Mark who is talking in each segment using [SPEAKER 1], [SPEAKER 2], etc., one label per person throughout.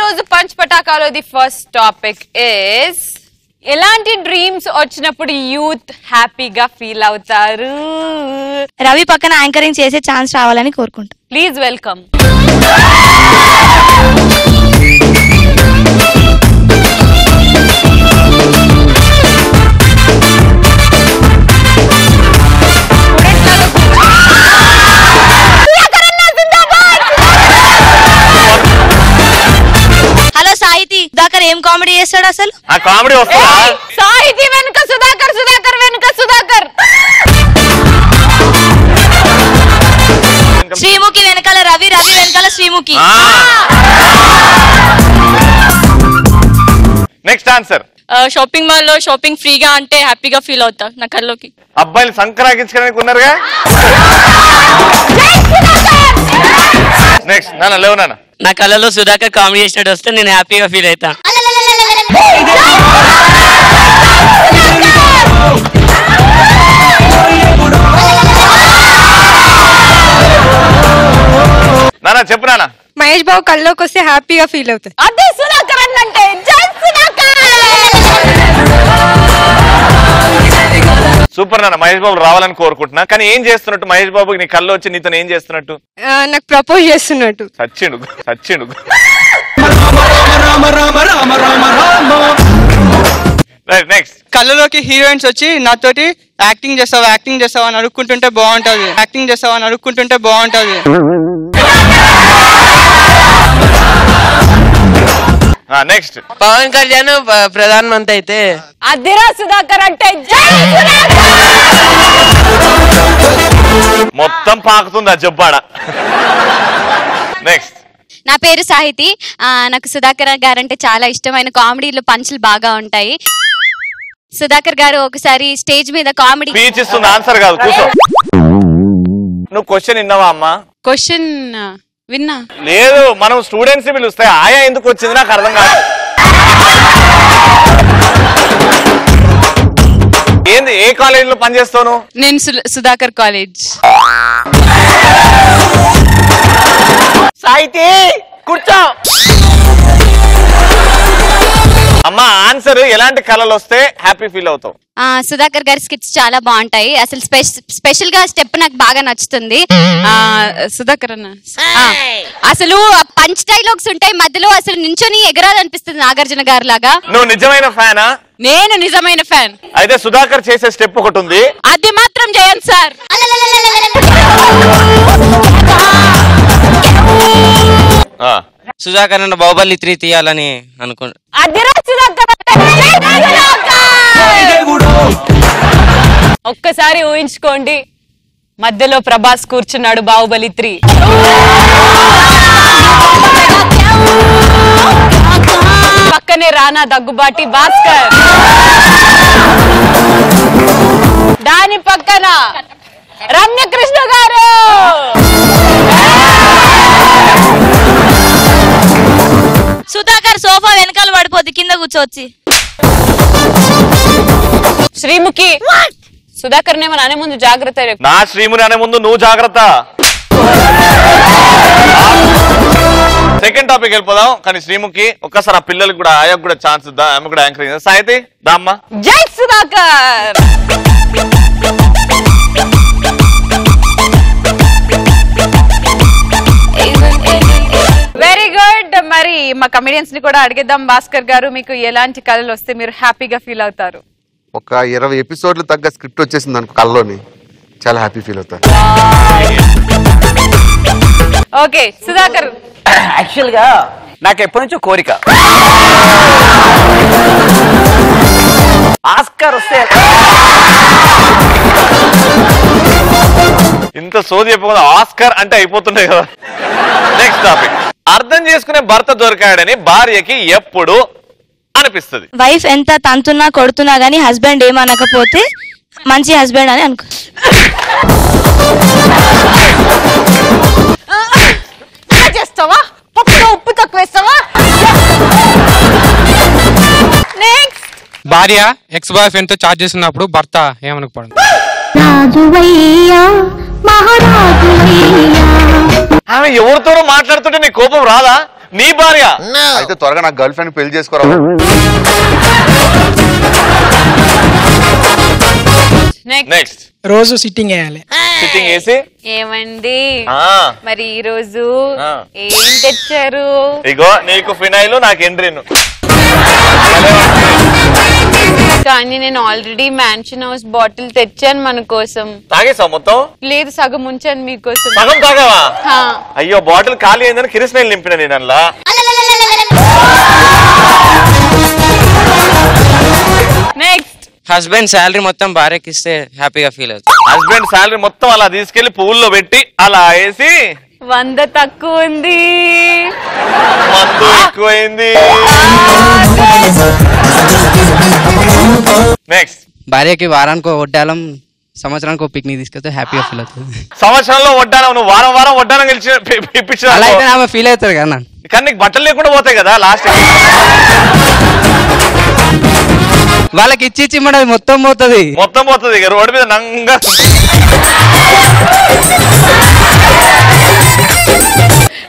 [SPEAKER 1] రోజు పంచ్ పటాకాలో the first topic is ఎలాంటి డ్రీమ్స్ వచ్చినప్పుడు యూత్ హ్యాపీగా ఫీల్ అవుతారు.
[SPEAKER 2] రవి పక్కన యాంకరింగ్ చేసే ఛాన్స్ రావాలని కోరుకుంటా.
[SPEAKER 1] Please welcome.
[SPEAKER 2] Hello Sahiti, Sudhakar ఏం కామెడీ చేస్తాడు అసలు?
[SPEAKER 3] ఆ కామెడీ వస్తుందా?
[SPEAKER 1] సాహితి వెనుక సుధాకర్, సుధాకర్ వెనుక సుధాకర్.
[SPEAKER 2] శ్రీముఖి వెనకాల రవి, రవి వెనకాల Sreemukhi.
[SPEAKER 3] Next answer.
[SPEAKER 4] Shopping mall లో షాపింగ్ ఫ్రీగా అంటే హ్యాపీగా ఫీల్ అవుతా నా కల్లోకి.
[SPEAKER 3] అబ్బాయిలు సంక్రాంతించడానికి ఉన్నారుగా. నెక్స్ట్ నాన్న లేవు నాన్న.
[SPEAKER 5] నా కళ్ళలో సుధాకర్ కామెడీ చేసినట్టు వస్తే నేను హ్యాపీగా ఫీల్ అవుతా.
[SPEAKER 3] నాన్న చెప్పు నాన్న.
[SPEAKER 6] మహేష్ బాబు కల్లోకి వస్తే హ్యాపీగా ఫీల్ అవుతుంది.
[SPEAKER 1] అదే సుధాకర్ అంటే
[SPEAKER 3] సూపర్ నాన్న. మహేష్ బాబు రావాలని కోరుకుంటున్నా. కానీ ఏం చేస్తున్నట్టు మహేష్ బాబుకి నీ కళ్ళు వచ్చి నీతో ఏం చేస్తున్నట్టు?
[SPEAKER 6] నాకు ప్రపోజ్ చేస్తున్నట్టు.
[SPEAKER 3] సచ్చిండు సచ్చిండు. నెక్స్ట్.
[SPEAKER 7] కళ్ళలోకి హీరోయిన్స్ వచ్చి నాతోటి యాక్టింగ్ చేస్తావా అని అడుక్కుంటుంటే బాగుంటది. యాక్టింగ్ చేస్తావా అని అడుక్కుంటుంటే బాగుంటది.
[SPEAKER 3] నెక్స్ట్.
[SPEAKER 5] పవన్ కళ్యాణ్ ప్రధాన మంత్రి అయితే
[SPEAKER 1] అదిరా సుధాకర్ అంటే
[SPEAKER 3] మొత్తం పాకుతుంది ఆ జబ్బాడ. నెక్స్ట్.
[SPEAKER 4] నా పేరు సాహితి. నాకు సుధాకర్ గారు అంటే చాలా ఇష్టమైన కామెడీలో పంచులు బాగా ఉంటాయి. సుధాకర్ గారు ఒకసారి స్టేజ్ మీద కామెడీ
[SPEAKER 3] స్పీచ్ ఇస్తుంది, ఆన్సర్ కాదు. కూర్చో. నువ్వు క్వశ్చన్ విన్నావా అమ్మా?
[SPEAKER 4] క్వశ్చన్ విన్నా
[SPEAKER 3] లేదు, మనం స్టూడెంట్స్ పిలుస్తే ఆయా ఎందుకు వచ్చింది నాకు అర్థం కాదు. ఏంది, ఏ కాలేజ్ లో పనిచేస్తాను?
[SPEAKER 4] నేను సుధాకర్ కాలేజ్.
[SPEAKER 3] సాహితి కూర్చో. అమ్మా ఆన్సర్, ఎలాంటి కళలు వస్తే హ్యాపీ ఫీల్ అవుతావు?
[SPEAKER 4] సుధాకర్ గారి స్కిట్స్ చాలా బాగుంటాయి. అసలు స్పెషల్ గా స్టెప్ నాకు బాగా నచ్చుతుంది. సుధాకర్ అన్న అసలు పంచ్ డైలాగ్స్ ఉంటాయి మధ్యలో, అసలు నించొని ఎగరాలనిపిస్తుంది నాగార్జున గారి లాగా.
[SPEAKER 3] నువ్వు నిజమైన ఫ్యానా?
[SPEAKER 4] నేను నిజమైన ఫ్యాన్.
[SPEAKER 3] అయితే సుధాకర్ చేసే స్టెప్ ఒకటి ఉంది,
[SPEAKER 4] అది మాత్రం చేయండి సార్.
[SPEAKER 5] సుధాకర్ అన్న బాహుబలి 3 తీయాలని అనుకుంటా.
[SPEAKER 1] ఒక్కసారి ఊహించుకోండి, మధ్యలో ప్రభాస్ కూర్చున్నాడు బాహుబలి 3. పక్కనే రానా దగ్గుబాటి భాస్కర్, దాని పక్కన రమ్యకృష్ణ గారు.
[SPEAKER 2] సుధాకర్ సోఫా వెనకాల పడిపోద్ది, కింద కూర్చోవచ్చి.
[SPEAKER 1] శ్రీముఖి, సుధాకర్ నేమో అనే ముందు జాగ్రత్త.
[SPEAKER 3] నా శ్రీముని అనే ముందు నువ్వు జాగ్రత్త. సెకండ్ టాపిక్ వెళ్ళిపోదాం. కానీ శ్రీముఖి ఒక్కసారి ఆ పిల్లలకి కూడా, ఆయకు కూడా ఛాన్స్ ఇద్దా. ఆమె కూడా యాంకరింగ్. సాహితి దామ్మా.
[SPEAKER 1] జై సుధాకర్. Very good. మరి మా కమెడియన్స్ ని కూడా అడిగేద్దాం. భాస్కర్ గారు, మీకు ఎలాంటి కళలు వస్తే మీరు హ్యాపీగా ఫీల్ అవుతారు?
[SPEAKER 8] ఒక 20 ఎపిసోడ్లు తగ్గ స్క్రిప్ట్ వచ్చేసింది అనుకో కళ్ళలోని, చాలా హ్యాపీ ఫీల్ అవుతారు.
[SPEAKER 1] ఓకే సుధాకర్.
[SPEAKER 9] యాక్చువల్ గా నాకు ఎప్పటి నుంచో కోరిక, ఆస్కార్ వస్తే.
[SPEAKER 3] ఇంత సోది చెప్పకుండా ఆస్కార్ అంటే అయిపోతుండే కదా. Next topic. అర్థం చేసుకునే భర్త దొరికాడని భార్యకి ఎప్పుడు అనిపిస్తుంది?
[SPEAKER 2] వైఫ్ ఎంత తంతున్నా కొడుతున్నా గానీ హస్బెండ్ ఏమనకపోతే మంచి హస్బెండ్ అని అనుకో.
[SPEAKER 1] చేస్తావా? ఉప్పు తక్కువ వేస్తావా? నెక్స్ట్.
[SPEAKER 10] భార్య ఎక్స్ బాయ్ ఫ్రెండ్ తో చార్జ్ చేస్తున్నప్పుడు భర్త ఏమనకపోవడం.
[SPEAKER 3] ఆమె ఎవరితోనో మాట్లాడుతుంటే నీ కోపం రాదా? నీ భార్య
[SPEAKER 8] అయితే త్వరగా నాకు గర్ల్ ఫ్రెండ్ పెళ్లి చేసుకోరా.
[SPEAKER 3] నెక్స్ట్
[SPEAKER 11] రోజు సిట్టింగ్ వేయాలి.
[SPEAKER 3] సిట్టింగ్ వేసి
[SPEAKER 1] ఏమండి మరి ఈ రోజు
[SPEAKER 3] ఆ.
[SPEAKER 1] ఏం తెచ్చారు?
[SPEAKER 3] ఇగో నీకు ఫినైల్, నాకు ఎండ్రిన్.
[SPEAKER 1] కానీ నేను ఆల్రెడీ మ్యాన్షన్ హౌస్ బాటిల్ తెచ్చాను మన కోసం.
[SPEAKER 3] తాగేసావు మొత్తం?
[SPEAKER 1] లేదు, సగం ఉంచాను మీకోసం.
[SPEAKER 3] సగం తాగావా?
[SPEAKER 1] హా.
[SPEAKER 3] అయ్యో బాటిల్ ఖాళీ అయిందని కిరసనాయిల్ నింపిన నేను అలా.
[SPEAKER 1] నెక్స్ట్
[SPEAKER 5] హస్బెండ్ శాలరీ మొత్తం భార్యకి ఇస్తే హ్యాపీగా ఫీల్ అవుతుంది.
[SPEAKER 3] హస్బెండ్ శాలరీ మొత్తం అలా తీసుకెళ్లి పువ్వుల్లో పెట్టి అలా వేసి
[SPEAKER 1] 100 తక్కువ ఉంది,
[SPEAKER 3] మందు ఎక్కువైంది. నెక్స్ట్
[SPEAKER 7] భార్యకి వారానికి వడ్డాలం, సంవత్సరానికి ఒక పిక్నిక్ తీసుకెళ్తే హ్యాపీగా ఫీల్ అవుతుంది.
[SPEAKER 3] సంవత్సరంలో వడ్డానం, నువ్వు వారం వారం వడ్డానం గెలిచి ఇప్పించిన
[SPEAKER 7] అలా అయితే ఆమె ఫీల్ అవుతారు కదా.
[SPEAKER 3] కానీ నీకు బట్టలు లేకుండా పోతాయి కదా లాస్ట్.
[SPEAKER 7] వాళ్ళకి ఇచ్చి మన మొత్తం పోతుంది.
[SPEAKER 3] మొత్తం పోతుంది ఇక రోడ్డు మీద నంగా.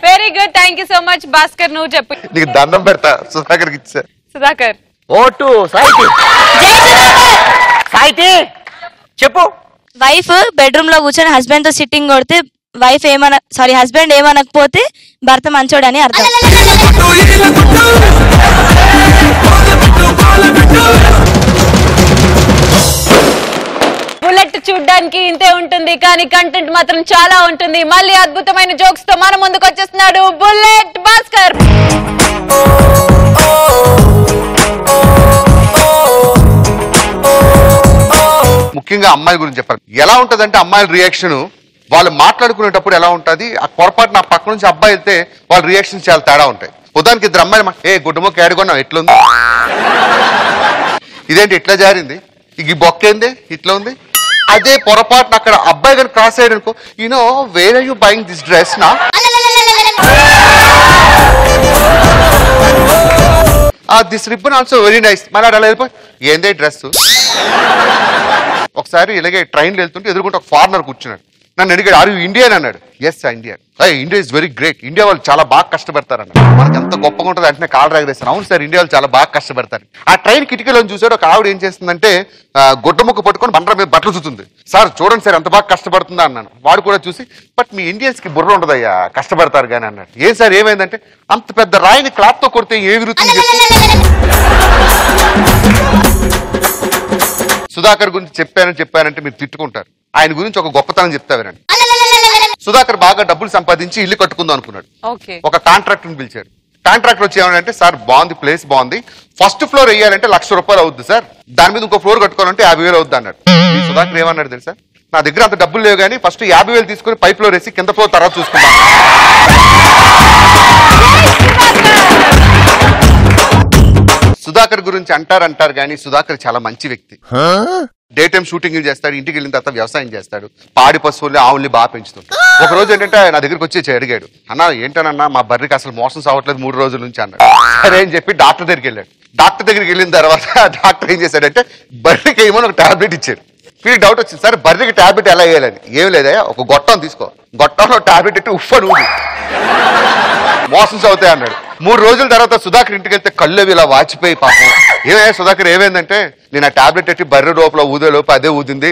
[SPEAKER 1] Very good, thank you so much. Bhaskar నువ్వు చెప్పు.
[SPEAKER 8] నీకు దండం పెడతా, సుధాకర్కి ఇచ్చా.
[SPEAKER 1] సుధాకర్
[SPEAKER 9] ఓటు సాయితి. సాయితి చెప్పు.
[SPEAKER 2] వైఫ్ బెడ్రూమ్ లో కూర్చొని హస్బెండ్ తో సిట్టింగ్ కొడితే హస్బెండ్ ఏమనకపోతే భర్త మంచోడని అర్థం.
[SPEAKER 1] బుల్లెట్ చూడ్డానికి ఇంతే ఉంటుంది, కానీ కంటెంట్ మాత్రం చాలా ఉంటుంది. మళ్ళీ అద్భుతమైన జోక్స్ తో మన ముందుకు వచ్చేస్తున్నాడు బుల్లెట్ భాస్కర్.
[SPEAKER 8] ముఖ్యంగా అమ్మాయిల గురించి చెప్పాలి. ఎలా ఉంటదంటే అమ్మాయిల రియాక్షన్ వాళ్ళు మాట్లాడుకునేటప్పుడు ఎలా ఉంటది, ఆ పొరపాటు నా పక్క నుంచి అబ్బాయి వెళ్తే వాళ్ళ రియాక్షన్స్ చాలా తేడా ఉంటాయి. ఉదాహరణకి ఇద్దరు అమ్మాయిలు ఏ గుడ్డమొక్క ఏడుకున్నావు ఎట్లుంది, ఇదేంటి ఇట్లా జారింది, ఈ బొక్కేంది ఇట్లా ఉంది. అదే పొరపాటున అక్కడ అబ్బాయి గారు క్రాస్ అయ్యాడు అనుకో, you know where are you buying this dress నా, this ribbon also very nice. మళ్ళీ అలా వెళ్ళిపోయి ఏందే డ్రెస్. ఒకసారి ఇలాగే ట్రైన్లో వెళ్తుంటే ఎదుర్కొంటే ఒక ఫారినర్ కూర్చున్నాడు. నన్ను అడిగాడు ఆర్ యూ ఇండియన్ అన్నాడు. Yes Indian. India is very great, India వాళ్ళు చాలా బాగా కష్టపడతారు అన్నాడు. మనకి ఎంత గొప్పగా ఉంటుంది అంటే కాళ్ళు రాగరేస్తాను. అవును సార్, ఇండియా వాళ్ళు చాలా బాగా కష్టపడతారు. ఆ ట్రైన్ కిటికీలో చూసాడు ఒక ఆవిడ ఏం చేస్తుందంటే గుడ్డ ముక్క పట్టుకొని బండ్ర మీద బట్టలు చూస్తుంది. సార్ చూడండి సార్ ఎంత బాగా కష్టపడుతుందా అన్నాను. వాడు కూడా చూసి బట్ మీ ఇండియన్స్ కి బుర్ర ఉండదయ్యా, కష్టపడతారు కానీ అన్నాడు. ఏం సార్ ఏమైందంటే అంత పెద్ద రాయిని క్లాత్ తో కొడితే ఏ విరుతుంది చెప్పి. సుధాకర్ గురించి చెప్పానంటే మీరు తిట్టుకుంటారు. ఆయన గురించి ఒక గొప్పతనం చెప్తావేనండి. సుధాకర్ బాగా డబ్బులు సంపాదించి ఇల్లు కట్టుకుందాం అనుకున్నాడు. ఒక కాంట్రాక్టర్ పిలిచాడు. కాంట్రాక్టర్ వచ్చి ఏమంటే సార్ బాగుంది, ప్లేస్ బాగుంది, ఫస్ట్ ఫ్లోర్ వేయాలంటే ₹1,00,000 అవుద్ది సార్, దాని మీద ఇంకో ఫ్లోర్ కట్టుకోవాలంటే 50,000 అవుద్ది అన్నాడు. ఈ సుధాకర్ ఏమన్నాడు తెలుసా, నా దగ్గర అంత డబ్బులు లేవు కానీ ఫస్ట్ 50,000 తీసుకుని పై ఫ్లోర్ వేసి కింద ఫ్లోర్ తర్వాత చూసుకున్నాను. సుధాకర్ గురించి అంటారు కానీ సుధాకర్ చాలా మంచి వ్యక్తి. డే టైం షూటింగ్ చేస్తాడు, ఇంటికి వెళ్ళిన తర్వాత వ్యవసాయం చేస్తాడు, పాడి పశువుల్ని ఆవుల్ని బాగా పెంచుతాడు. ఒక రోజు ఏంటంటే నా దగ్గరికి వచ్చి అడిగాడు, అన్నా ఏంటనన్నా మా బర్రెకి అసలు మోసం సావట్లేదు 3 రోజుల నుంచి అన్నాడు. సరే అని చెప్పి డాక్టర్ దగ్గరికి వెళ్ళాడు. డాక్టర్ దగ్గరికి వెళ్ళిన తర్వాత డాక్టర్ ఏం చేశాడంటే బర్రెకి ఏమో ఒక టాబ్లెట్ ఇచ్చాడు. వీడికి డౌట్ వచ్చింది, సార్ బర్రెకి టాబ్లెట్ ఎలా వేయాలని. ఏం లేదా, ఒక గొట్టం తీసుకో, గొట్టంలో టాబ్లెట్ పెట్టి ఉఫ్ఫ నూరు మోసం అవుతాయి అన్నాడు. 3 రోజుల తర్వాత సుధాకర్ ఇంటికి వెళ్తే కళ్ళు అవి ఇలా వాచిపోయి పాపం. ఏమయ్యా సుధాకర్ ఏమైందంటే నేను ఆ టాబ్లెట్ పెట్టి బర్రె లోపల ఊదే లోపు అదే ఊదింది.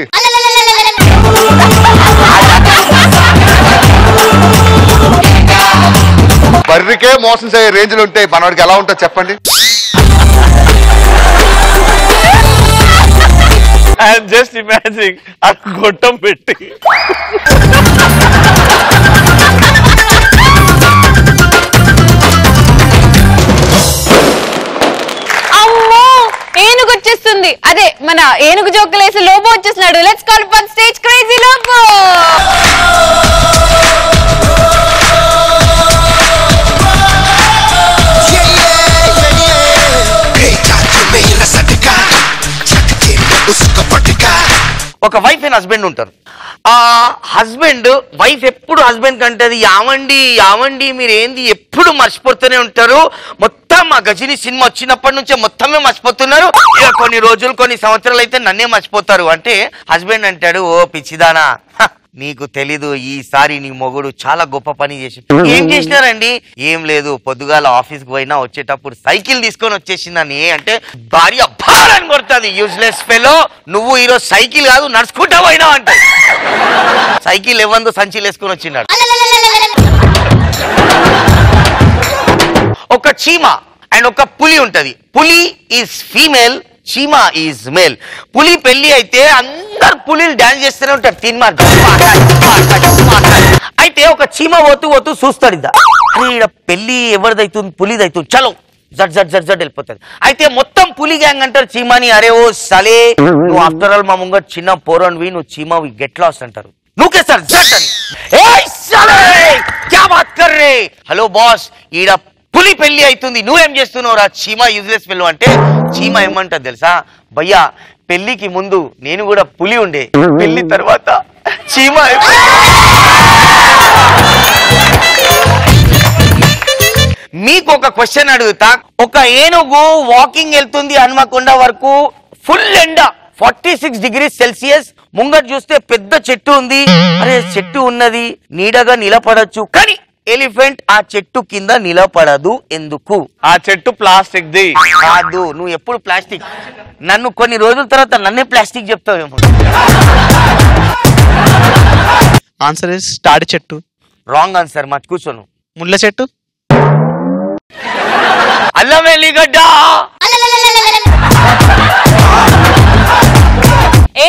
[SPEAKER 8] బర్రెకే మోసం అయ్యే రేంజ్లు ఉంటాయి, మనవాడికి ఎలా ఉంటుంది చెప్పండి.
[SPEAKER 3] జస్ట్ ఇమాజిన్ ఆ గొట్టం పెట్టి
[SPEAKER 1] అమ్మో ఏనుగు వచ్చేస్తుంది. అదే మన ఏనుగు జోకులేసి లోబో వచ్చేస్తున్నాడు. Let's call for stage crazy Lobo.
[SPEAKER 9] ఒక వైఫ్ అండ్ హస్బెండ్ ఉంటారు. ఆ హస్బెండ్ వైఫ్ ఎప్పుడు హస్బెండ్ కంటది యావండి యావండి మీరు ఏంది ఎప్పుడు మర్చిపోతూనే ఉంటారు, మొత్తం ఆ గజని సినిమా వచ్చినప్పటి నుంచే మొత్తమే మర్చిపోతున్నారు, ఇక కొన్ని రోజులు కొన్ని సంవత్సరాలు అయితే నన్నే మర్చిపోతారు అంటే హస్బెండ్ అంటాడు, ఓ పిచ్చిదానా నీకు తెలీదు, ఈసారి నీ మొగుడు చాలా గొప్ప పని చేసి. ఏం చేసినారండి? ఏం లేదు, పొద్దుగాల ఆఫీస్ కి పోయినా వచ్చేటప్పుడు సైకిల్ తీసుకొని వచ్చేసిందని. అంటే భార్య భారని కొడుతుంది. యూజ్లెస్ ఫెలో, నువ్వు ఈరోజు సైకిల్ కాదు నడుచుకుంటా పోయినావు అంటే. సైకిల్ ఇవ్వందు సంచిలు వేసుకొని వచ్చినాడు. ఒక చీమ అండ్ ఒక పులి ఉంటది. పులి ఈజ్ ఫీమేల్, చీమ ఈజ్ మేల్. పులి పెళ్లి అయితే అందరు పులిలు డాన్స్ చేస్తూనే ఉంటారు. అయితే ఒక చీమ పోతూ చూస్తాడు. ఈడ పెళ్లి ఎవరిదైతుంది? పులిదైతుంది. చలో జడ్ జడ్ జడ్ జడ్ వెళ్ళిపోతుంది. అయితే మొత్తం పులి గ్యాంగ్ అంటారు చీమని, అరే ఓ సలే నువ్వు ఆఫ్టర్ ఆల్ మా ముంగ చిన్న పోరన్వి, నువ్వు చీమవి, గెట్ లాస్ట్ అంటారు. నువ్వుకే సార్ జడ్ అని. క్యా బాత్ కర్ రే? హలో బాస్, ఈడ పులి పెళ్లి అవుతుంది, నువ్వేం చేస్తున్నావు రా చీమ యూజ్లెస్ పెళ్ళు అంటే. చీమ ఏమంటది తెలుసా? భయ్యా పెళ్లికి ముందు నేను కూడా పులి ఉండే, పెళ్లి తర్వాత చీమ. మీకు ఒక క్వశ్చన్ అడుగుతా. ఒక ఏనుగు వాకింగ్ వెళ్తుంది హన్మకొండ వరకు, ఫుల్ ఎండ 46 degrees Celsius. ముంగట చూస్తే పెద్ద చెట్టు ఉంది. అరే చెట్టు ఉన్నది, నీడగా నిలబడచ్చు, కానీ ఎలిఫెంట్ ఆ చెట్టు కింద నిలబడదు. ఎందుకు?
[SPEAKER 3] ఆ చెట్టు ప్లాస్టిక్ ది
[SPEAKER 9] కాదు. నువ్వు ఎప్పుడు ప్లాస్టిక్, నన్ను కొన్ని రోజుల తర్వాత నన్నే ప్లాస్టిక్ చెప్తావేమో.
[SPEAKER 7] ఆన్సర్ ఇస్ తాడి చెట్టు.
[SPEAKER 9] Wrong answer. మర్చి కూర్చోను.
[SPEAKER 7] ముళ్ళ చెట్టు.
[SPEAKER 9] అల్లం వెల్లిగడ్డ.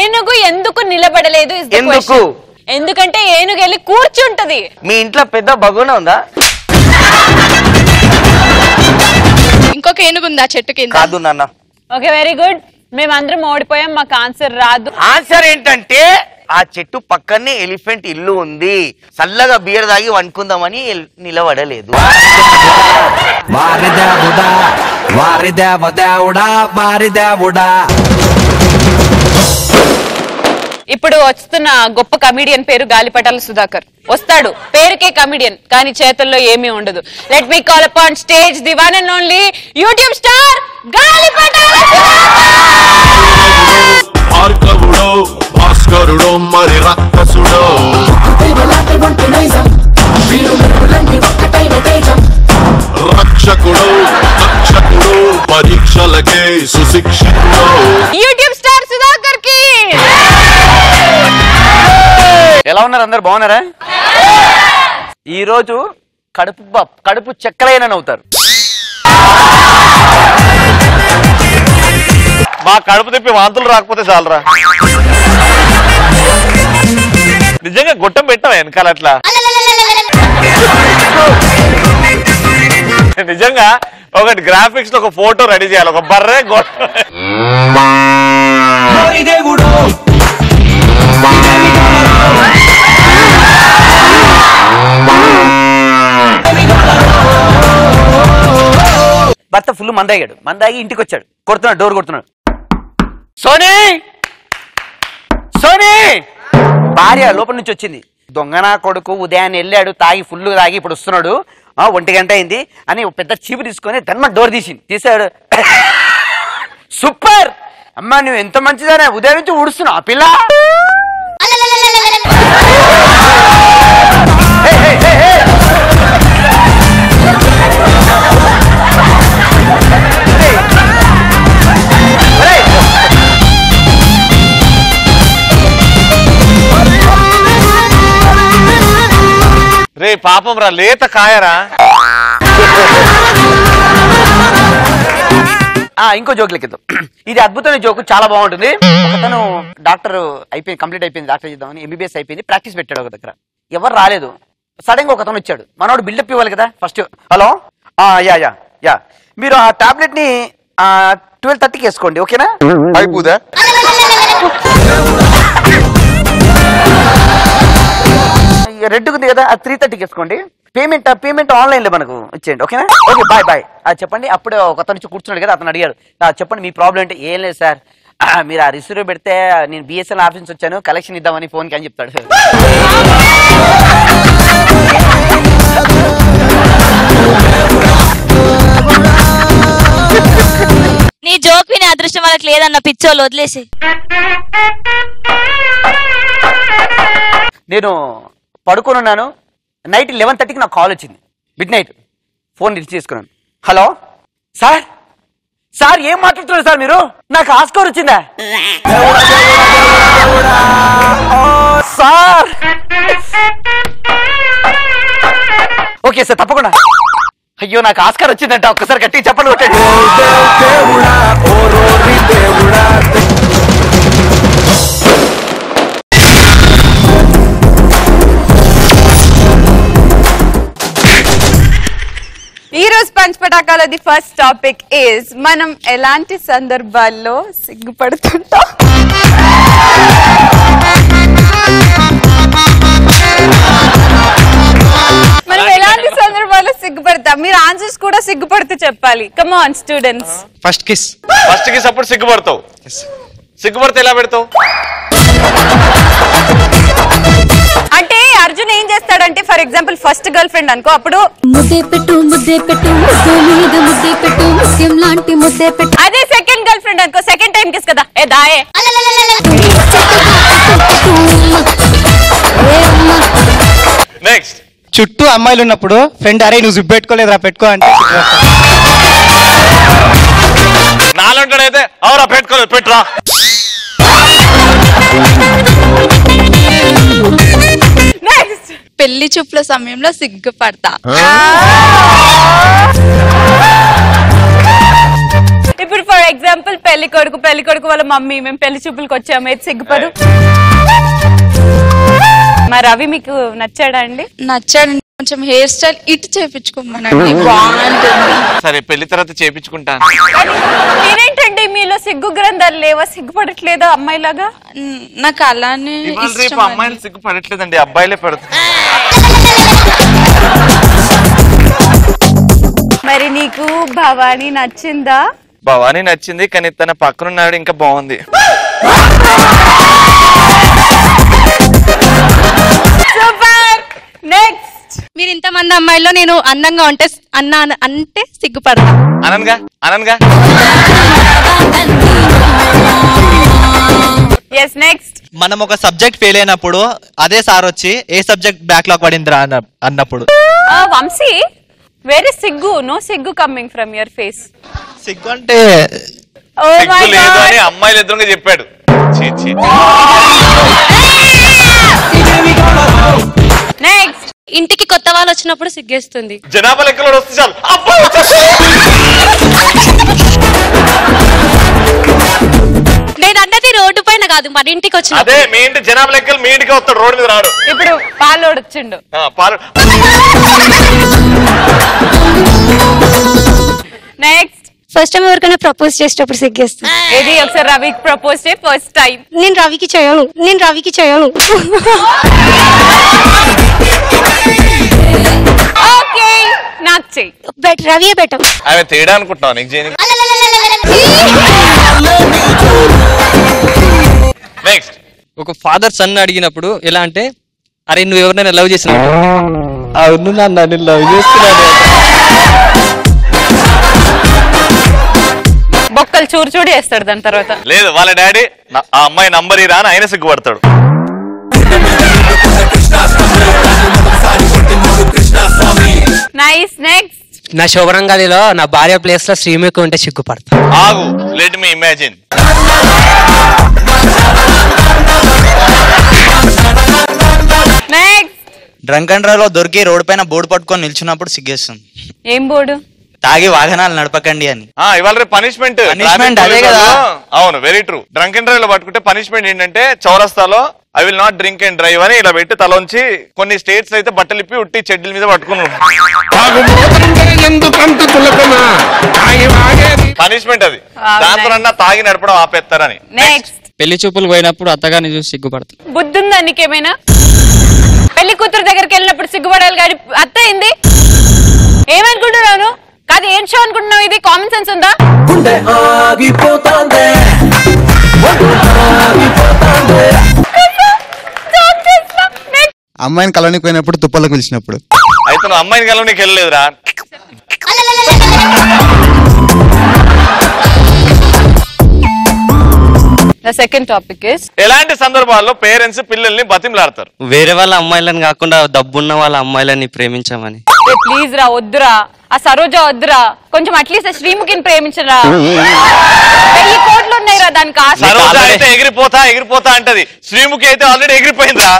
[SPEAKER 1] ఏనుగు ఎందుకు నిలబడలేదు?
[SPEAKER 9] ఎందుకు?
[SPEAKER 1] ఎందుకంటే ఏనుగు వెళ్ళి కూర్చుంటది.
[SPEAKER 9] మీ ఇంట్లో పెద్ద బగోన ఉందా?
[SPEAKER 6] ఇంకొక ఏనుగు ఉందా చెట్టు కింద?
[SPEAKER 9] కాదు నాన్న.
[SPEAKER 1] Okay, very good. మేమందరం ఓడిపోయాం, మాకు ఆన్సర్ రాదు.
[SPEAKER 9] ఆన్సర్ ఏంటంటే ఆ చెట్టు పక్కనే ఎలిఫెంట్ ఇల్లు ఉంది, చల్లగా బియర్ తాగి వండుకుందామని నిలబడలేదు.
[SPEAKER 1] ఇప్పుడు వస్తున్న గొప్ప కమిడియన్ పేరు గాలిపటాల సుధాకర్. వస్తాడు, పేరుకే కమిడియన్, కానీ చేతుల్లో ఏమీ ఉండదు. Let me call upon stage the one and only YouTube star గాలిపటాల
[SPEAKER 11] భార్గవుడో భాస్కరుడో మరి రక్కసుడో, రక్షకుడో రక్షకుడో పరీక్షలకే సుశిక్షితుడో.
[SPEAKER 1] యూట్యూబ్ స్టార్ సుధాకర్ కి
[SPEAKER 9] ఎలా ఉన్నారు అందరు? బాగున్నారా? ఈ రోజు కడుపు చెక్కలైన అవుతారు.
[SPEAKER 3] మా కడుపు తిప్పి వాంతులు రాకపోతే చాలరా. నిజంగా గుట్టం పెట్టావా వెనకాల అట్లా? నిజంగా ఒకటి గ్రాఫిక్స్ లో ఒక ఫోటో రెడీ చేయాలి, ఒక బర్రే
[SPEAKER 9] భర్త ఫుల్ మందాగాడు. మందాగి ఇంటికి వచ్చాడు, కొడుతున్నాడు, డోర్ కొడుతున్నాడు. సోనీ సోనీ. భార్య లోపల నుంచి వచ్చింది. దొంగనా కొడుకు ఉదయాన్నే వెళ్ళాడు, తాగి ఫుల్ తాగి ఇప్పుడు వస్తున్నాడు, 1 గంట అయింది అని పెద్ద చీపు తీసుకొని ధర్మ డోర్ తీసాడు. సూపర్ అమ్మా, నువ్వు ఎంత మంచిదానే, ఉదయం నుంచి ఊడుస్తున్నావు ఆ పిల్ల.
[SPEAKER 3] రే పాపం రా, లేత కాయరా.
[SPEAKER 9] ఇంకో జోక్ లెక్కిద్దాం. ఇది అద్భుతమైన జోకు, చాలా బాగుంటుంది. ఒకతను డాక్టర్ అయిపోయింది, కంప్లీట్ అయిపోయింది, డాక్టర్ చేద్దామని ఎంబీబీఎస్ అయిపోయింది, ప్రాక్టీస్ పెట్టాడు ఒక దగ్గర. ఎవరు రాలేదు. సడన్ గా ఒకతను వచ్చాడు. మనోడు బిల్డప్ ఇవ్వాలి కదా ఫస్ట్. హలో, యా మీరు ఆ టాబ్లెట్ ని 12:30కి వేసుకోండి, ఓకేనా?
[SPEAKER 8] అయిపోదా?
[SPEAKER 9] రెడ్ ఉంది కదా, అది 3:30కి వేసుకోండి. పేమెంట్ ఆన్లైన్ లో మనకు ఇచ్చేయండి, ఓకేనా? Okay, bye. చెప్పండి. అప్పుడు ఒకతను నుంచి కూర్చున్నాడు కదా, అతను అడిగాడు, చెప్పండి మీ ప్రాబ్లం అంటే. ఏం లేదు సార్, మీరు ఆ రిసీవ్ పెడితే నేను బిఎస్ఎన్ఎల్ ఆఫీస్ నుంచి వచ్చాను, కలెక్షన్ ఇద్దామని ఫోన్కి అని చెప్తాడు.
[SPEAKER 2] నీ జోక్ వినే అదృష్టం వాళ్ళకి లేదన్న పిచ్చోళ్ళు, వదిలేసి.
[SPEAKER 12] నేను పడుకొని ఉన్నాను. నైట్ 11:30కి నాకు కాల్ వచ్చింది. మిడ్ నైట్ ఫోన్ రిసీవ్ చేసుకున్నాను. హలో సార్, సార్ ఏం మాట్లాడుతున్నారు సార్ మీరు? నాకు ఆస్కార్ వచ్చిందా సార్? ఓకే సార్, తప్పకుండా. అయ్యో నాకు ఆస్కార్ వచ్చిందంట. ఒక్కసారి గట్టిగా చెప్పలు కొట్టండి.
[SPEAKER 1] ఈ రోజు పంచపటాకాలది ఫస్ట్ టాపిక్ ఇస్ మనం ఎలాంటి సందర్భాల్లో సిగ్గుపడుతుంటాం. మనం ఎలాంటి సందర్భాల్లో సిగ్గుపడతాం? మీరు ఆన్సర్స్ కూడా సిగ్గుపడుతూ చెప్పాలి. Come on students.
[SPEAKER 10] First kiss
[SPEAKER 3] అప్పుడు సిగ్గుపడతావు. సిగ్గుపడితే ఎలా పెడతావు?
[SPEAKER 1] అంటే అర్జున్ ఏం చేస్తాడంటే, for example first girl friend అనుకో, అప్పుడు
[SPEAKER 13] ముద్దే పెట్టు ముద్దే పెట్టు ముద్దు మీద ముద్దే పెట్టు ముత్యం లాంటి ముద్దే పెట్టు.
[SPEAKER 1] అదే సెకండ్ గర్ల్ ఫ్రెండ్ అనుకో, సెకండ్ టైం కిస్ కదా, ఏ దాయే.
[SPEAKER 3] నెక్స్ట్
[SPEAKER 7] చుట్టూ అమ్మాయిలు ఉన్నప్పుడు ఫ్రెండ్ అరే నువ్వు జిప్ పెట్టుకోలేదురా పెట్టుకో అంటే
[SPEAKER 3] నాలుంటాడైతే అవరా పెట్టుకోలేదు పెట్టురా.
[SPEAKER 6] పెళ్లి చూపుల సమయంలో సిగ్గుపడతా.
[SPEAKER 1] ఇప్పుడు ఫర్ ఎగ్జాంపుల్ పెళ్లి కొడుకు వాళ్ళ మమ్మీ మేము పెళ్లి చూపులకు వచ్చాము, ఏది సిగ్గుపడు? మరి రవి మీకు నచ్చాడా అండి?
[SPEAKER 6] నచ్చాడు. కొంచెం హెయిర్ స్టైల్ ఇటు చేపించుకోమనండి, బాగుంటుంది.
[SPEAKER 3] సరే పెళ్లి తర్వాత చేపించుకుంటాను.
[SPEAKER 1] నేనేంటండి మీలో సిగ్గు గ్రంథాలు లేవా? సిగ్గుపడట్లేదా అమ్మాయిలాగా?
[SPEAKER 6] నాకు అలానే
[SPEAKER 3] రేపు అమ్మాయిలు సిగ్గుపడట్లేదండి, అబ్బాయిలే పడుతుంది.
[SPEAKER 1] మరి నీకు భవానీ నచ్చిందా?
[SPEAKER 3] భవానీ నచ్చింది, కానీ తన పక్కనున్నాడు ఇంకా బాగుంది.
[SPEAKER 1] సూపర్. నెక్స్ట్.
[SPEAKER 4] మీరు ఇంతమంది అమ్మాయిల్లో నేను అందంగా ఉంటే అంటే సిగ్గుపడతా.
[SPEAKER 3] అనంగా
[SPEAKER 1] yes నెక్స్ట్.
[SPEAKER 14] మనం ఒక సబ్జెక్ట్ ఫెయిల్ అయినప్పుడు అదే సార్ వచ్చి ఏ సబ్జెక్ట్ బ్యాక్లాగ్ పడిందిరా అన్నప్పుడు
[SPEAKER 1] వంశీ, వేర్ ఇస్ సిగ్గు? నో సిగ్గు కమింగ్ ఫ్రమ్ యువర్ ఫేస్.
[SPEAKER 14] సిగ్గు అంటే
[SPEAKER 3] సిగ్గు లేదు అని అమ్మాయిలు ఎదురుగా చెప్పాడు.
[SPEAKER 1] నెక్స్ట్.
[SPEAKER 4] ఇంటికి కొత్త వాళ్ళు వచ్చినప్పుడు సిగ్గేస్తుంది.
[SPEAKER 3] జనాభా లెక్కలో వస్తే చాలు
[SPEAKER 4] నేను అన్నది రోడ్డు పైన కాదు, మన ఇంటికి వచ్చిన.
[SPEAKER 3] అదే మీ ఇంటి జనాభా లెక్కలు మీ ఇంటికి వస్తాడు, రోడ్డు మీద రాడు.
[SPEAKER 1] ఇప్పుడు పాలోడు వచ్చిండు. నెక్స్ట్.
[SPEAKER 13] ఫస్ట్ టైం ఎవరికైనా ప్రపోజ్ చేసేటప్పుడు సిగ్గేస్తుంది.
[SPEAKER 1] ఏది ఒకసారి రవికి ప్రపోజ్ చేయి ఫస్ట్ టైం.
[SPEAKER 13] నేను రవికి చేయను.
[SPEAKER 1] ఓకే నాకు చెయ్యి.
[SPEAKER 13] రవియే బెటర్.
[SPEAKER 3] ఆమె తేడా అనుకుంటున్నావు నీకు చేయని. నెక్స్ట్.
[SPEAKER 5] ఒక ఫాదర్ సన్ అడిగినప్పుడు ఎలా అంటే, అరే నువ్వు ఎవరినైనా లవ్ చేసిన? అవును నాన్న నేను లవ్ చేస్తున్నాను.
[SPEAKER 1] బొక్కలు చూడు వేస్తాడు దాని తర్వాత.
[SPEAKER 3] లేదు వాళ్ళ డాడీ ఆ అమ్మాయి నంబర్ ఇరా అని ఆయన సిగ్గుపడతాడు.
[SPEAKER 1] నైస్. నెక్స్ట్.
[SPEAKER 5] నా శోభరంగాదిలో నా భార్య ప్లేస్ లో శ్రీముఖి ఉంటే సిగ్గుపడతా.
[SPEAKER 3] ఆగు, let me imagine.
[SPEAKER 1] Next.
[SPEAKER 14] Drunk and drive లో దొరికి రోడ్ పైన బోర్డు పట్టుకొని నిల్చున్నప్పుడు సిగ్గేస్తుంది.
[SPEAKER 1] ఏం బోర్డు?
[SPEAKER 14] తాగి వాహనాలు నడపకండి అని.
[SPEAKER 3] ఇవాళ రేపు పనిష్మెంట్
[SPEAKER 14] అదే కదా.
[SPEAKER 3] అవును, very true. Drunk and drive లో పట్టుకుంటే పనిష్మెంట్ ఏంటంటే చౌరస్తాలో I will not drink and drive అని ఇలా పెట్టి తలోంచి, కొన్ని స్టేట్స్ అయితే బట్టలు ఇప్పి ఉట్టి చెడ్డల మీద పట్టుకున్నాడు. పనిష్మెంట్ అది. దాంతో తాగి నడపడం ఆపేస్తారని.
[SPEAKER 1] నెక్స్ట్.
[SPEAKER 5] పెళ్లి చూపులు పోయినప్పుడు అత్తగారిని చూసి సిగ్గుపడతా.
[SPEAKER 1] బుద్ధి ఉందా నీకేమైనా? పెళ్లి కూతురు దగ్గరికి వెళ్ళినప్పుడు సిగ్గుపడాలి కానీ అత్త ఏంది ఏమనుకుంటున్నాను? కాదు ఏం షో అనుకుంటున్నావు? ఇది కామన్ సెన్స్ ఉందా?
[SPEAKER 15] అమ్మాయిని కలవనికి పోయినప్పుడు తుప్పలకు పిలిచినప్పుడు.
[SPEAKER 3] అయితే నువ్వు అమ్మాయిని కలవనికి వెళ్ళలేదురా.
[SPEAKER 1] ద సెకండ్ టాపిక్ ఇస్
[SPEAKER 3] ఎలాంటి సందర్భాల్లో పేరెంట్స్ పిల్లల్ని బతిమలాడతారు?
[SPEAKER 5] వేరే వాళ్ళ అమ్మాయిలను కాకుండా డబ్బున్న వాళ్ళ అమ్మాయిలని ప్రేమించామని.
[SPEAKER 1] ప్లీజ్ రా, వద్దురా, ఆ సరోజ వద్దురా, కొంచెం అట్లీస్ట్ శ్రీముఖిని ప్రేమించరా. 1000 కోట్లు ఉన్నాయి రా దానికి ఆశ.
[SPEAKER 3] సరోజ అయితే ఎగిరిపోతా ఎగిరిపోతా అంటది, శ్రీముఖి అయితే ఆల్రెడీ ఎగిరిపోయిందా.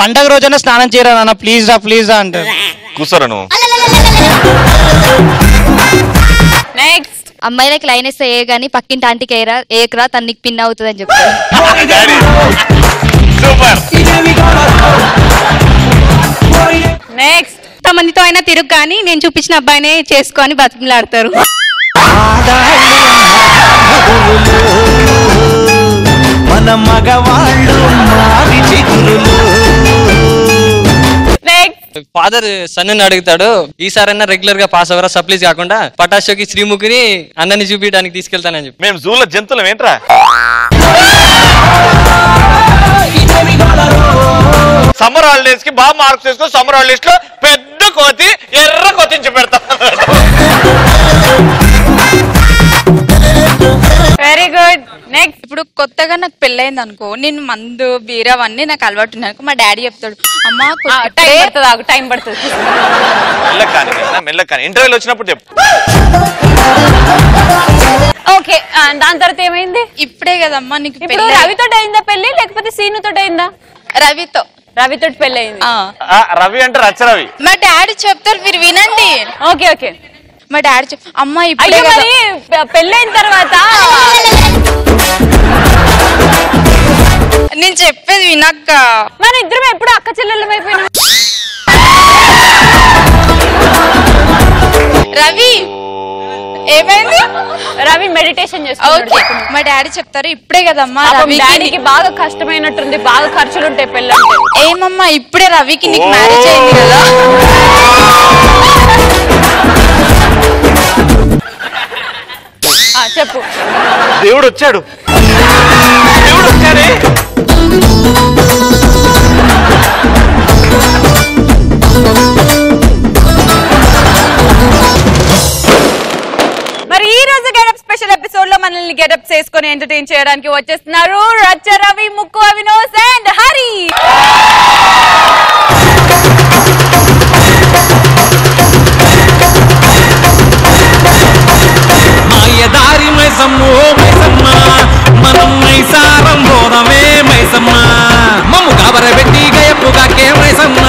[SPEAKER 16] పండగ రోజైనా స్నానం చేయరా నాన్న, ప్లీజ్ రా ప్లీజ్ రా అంటారు.
[SPEAKER 3] కూసరా నువ్వు.
[SPEAKER 4] నెక్స్ట్ అమ్మాయిలకి లైన్ వేస్తే ఏ గానీ పక్కింటి ఆంటీకి ఏకరా తను నీకు పిన్ అవుతుంది అని చెప్తారు.
[SPEAKER 1] నెక్స్ట్
[SPEAKER 17] మందితో అయినా తిరుగు కానీ నేను చూపించిన అబ్బాయినే చేసుకొని బతిమలాడతారు.
[SPEAKER 18] మన మగవాళ్ళు మారి చిగురులు.
[SPEAKER 5] ఫాదర్ సన్నుని అడుగుతాడు, ఈసారైనా రెగ్యులర్ గా పాస్ అవరా, సప్లీస్ కాకుండా పటాషోకి శ్రీముఖిని అన్నని చూపించడానికి తీసుకెళ్తానని చెప్పి.
[SPEAKER 3] మేము జూలో జంతువులం ఏంట్రా? సమ్మర్ హాలిడేస్ కి బాగా మార్క్స్ వేసుకో, సమ్మర్ హాలిడేస్ లో పెద్ద కోతి ఎర్ర కోతించి పెడతా.
[SPEAKER 1] Very good. నెక్స్ట్
[SPEAKER 6] ఇప్పుడు కొత్తగా నాకు పెళ్ళైంది అనుకో, నేను మందు బీరా అవన్నీ నాకు అలవాటు ఉన్నాయి అనుకో, మా డాడీ చెప్తాడు అమ్మా
[SPEAKER 1] టైం పడుతుంది
[SPEAKER 3] మెల్లకాని ఇంటర్వ్యూలు వచ్చినప్పుడు చెప్పు.
[SPEAKER 1] ఓకే, దాని తర్వాత ఏమైంది?
[SPEAKER 6] ఇప్పుడే కదమ్మా నీకు
[SPEAKER 1] ఇప్పుడు రవితో అయిందా పెళ్లి, లేకపోతే సీనుతో అయిందా? రవితో పెళ్లి అయింది.
[SPEAKER 3] రవి అంటే రచ్చ రవి.
[SPEAKER 6] మా డాడీ చెప్తారు, మీరు వినండి.
[SPEAKER 1] Okay okay.
[SPEAKER 6] మా డాడీ అమ్మా ఇప్పుడే
[SPEAKER 1] పెళ్ళైన తర్వాత
[SPEAKER 6] నేను చెప్పేది వినక్క.
[SPEAKER 1] మన ఇద్దరం ఎప్పుడు అక్క చెల్లెళ్ళం అయిపోయినా.
[SPEAKER 6] రవి ఏమైంది?
[SPEAKER 1] రవి మెడిటేషన్ చేస్తాడు.
[SPEAKER 6] మా డాడీ చెప్తారు ఇప్పుడే కదమ్మా
[SPEAKER 1] డాడీకి బాగా కష్టమైనట్టుంది, బాగా ఖర్చులు ఉంటాయి పెళ్ళి.
[SPEAKER 6] ఏమమ్మా ఇప్పుడే రవికి నీకు మ్యారేజ్ అయింది కదా.
[SPEAKER 1] చెప్పు.
[SPEAKER 3] దేవుడు వచ్చాడు, దేవుడు వచ్చాడే.
[SPEAKER 1] మరి ఈ రోజు గెటప్ స్పెషల్ ఎపిసోడ్ లో మనల్ని గెటప్ చేసుకుని ఎంటర్టైన్ చేయడానికి వచ్చేస్తున్నారు రచ్చ రవి, ముక్కు అవినోస్ అండ్ హరి.
[SPEAKER 18] మాయదారి మైసమ్మో మైసమ్మ, మనం మైసారం పోదమే మైసమ్మ, మమ్ము కాబరబెట్టి గయపుగాకే మైసమ్మ,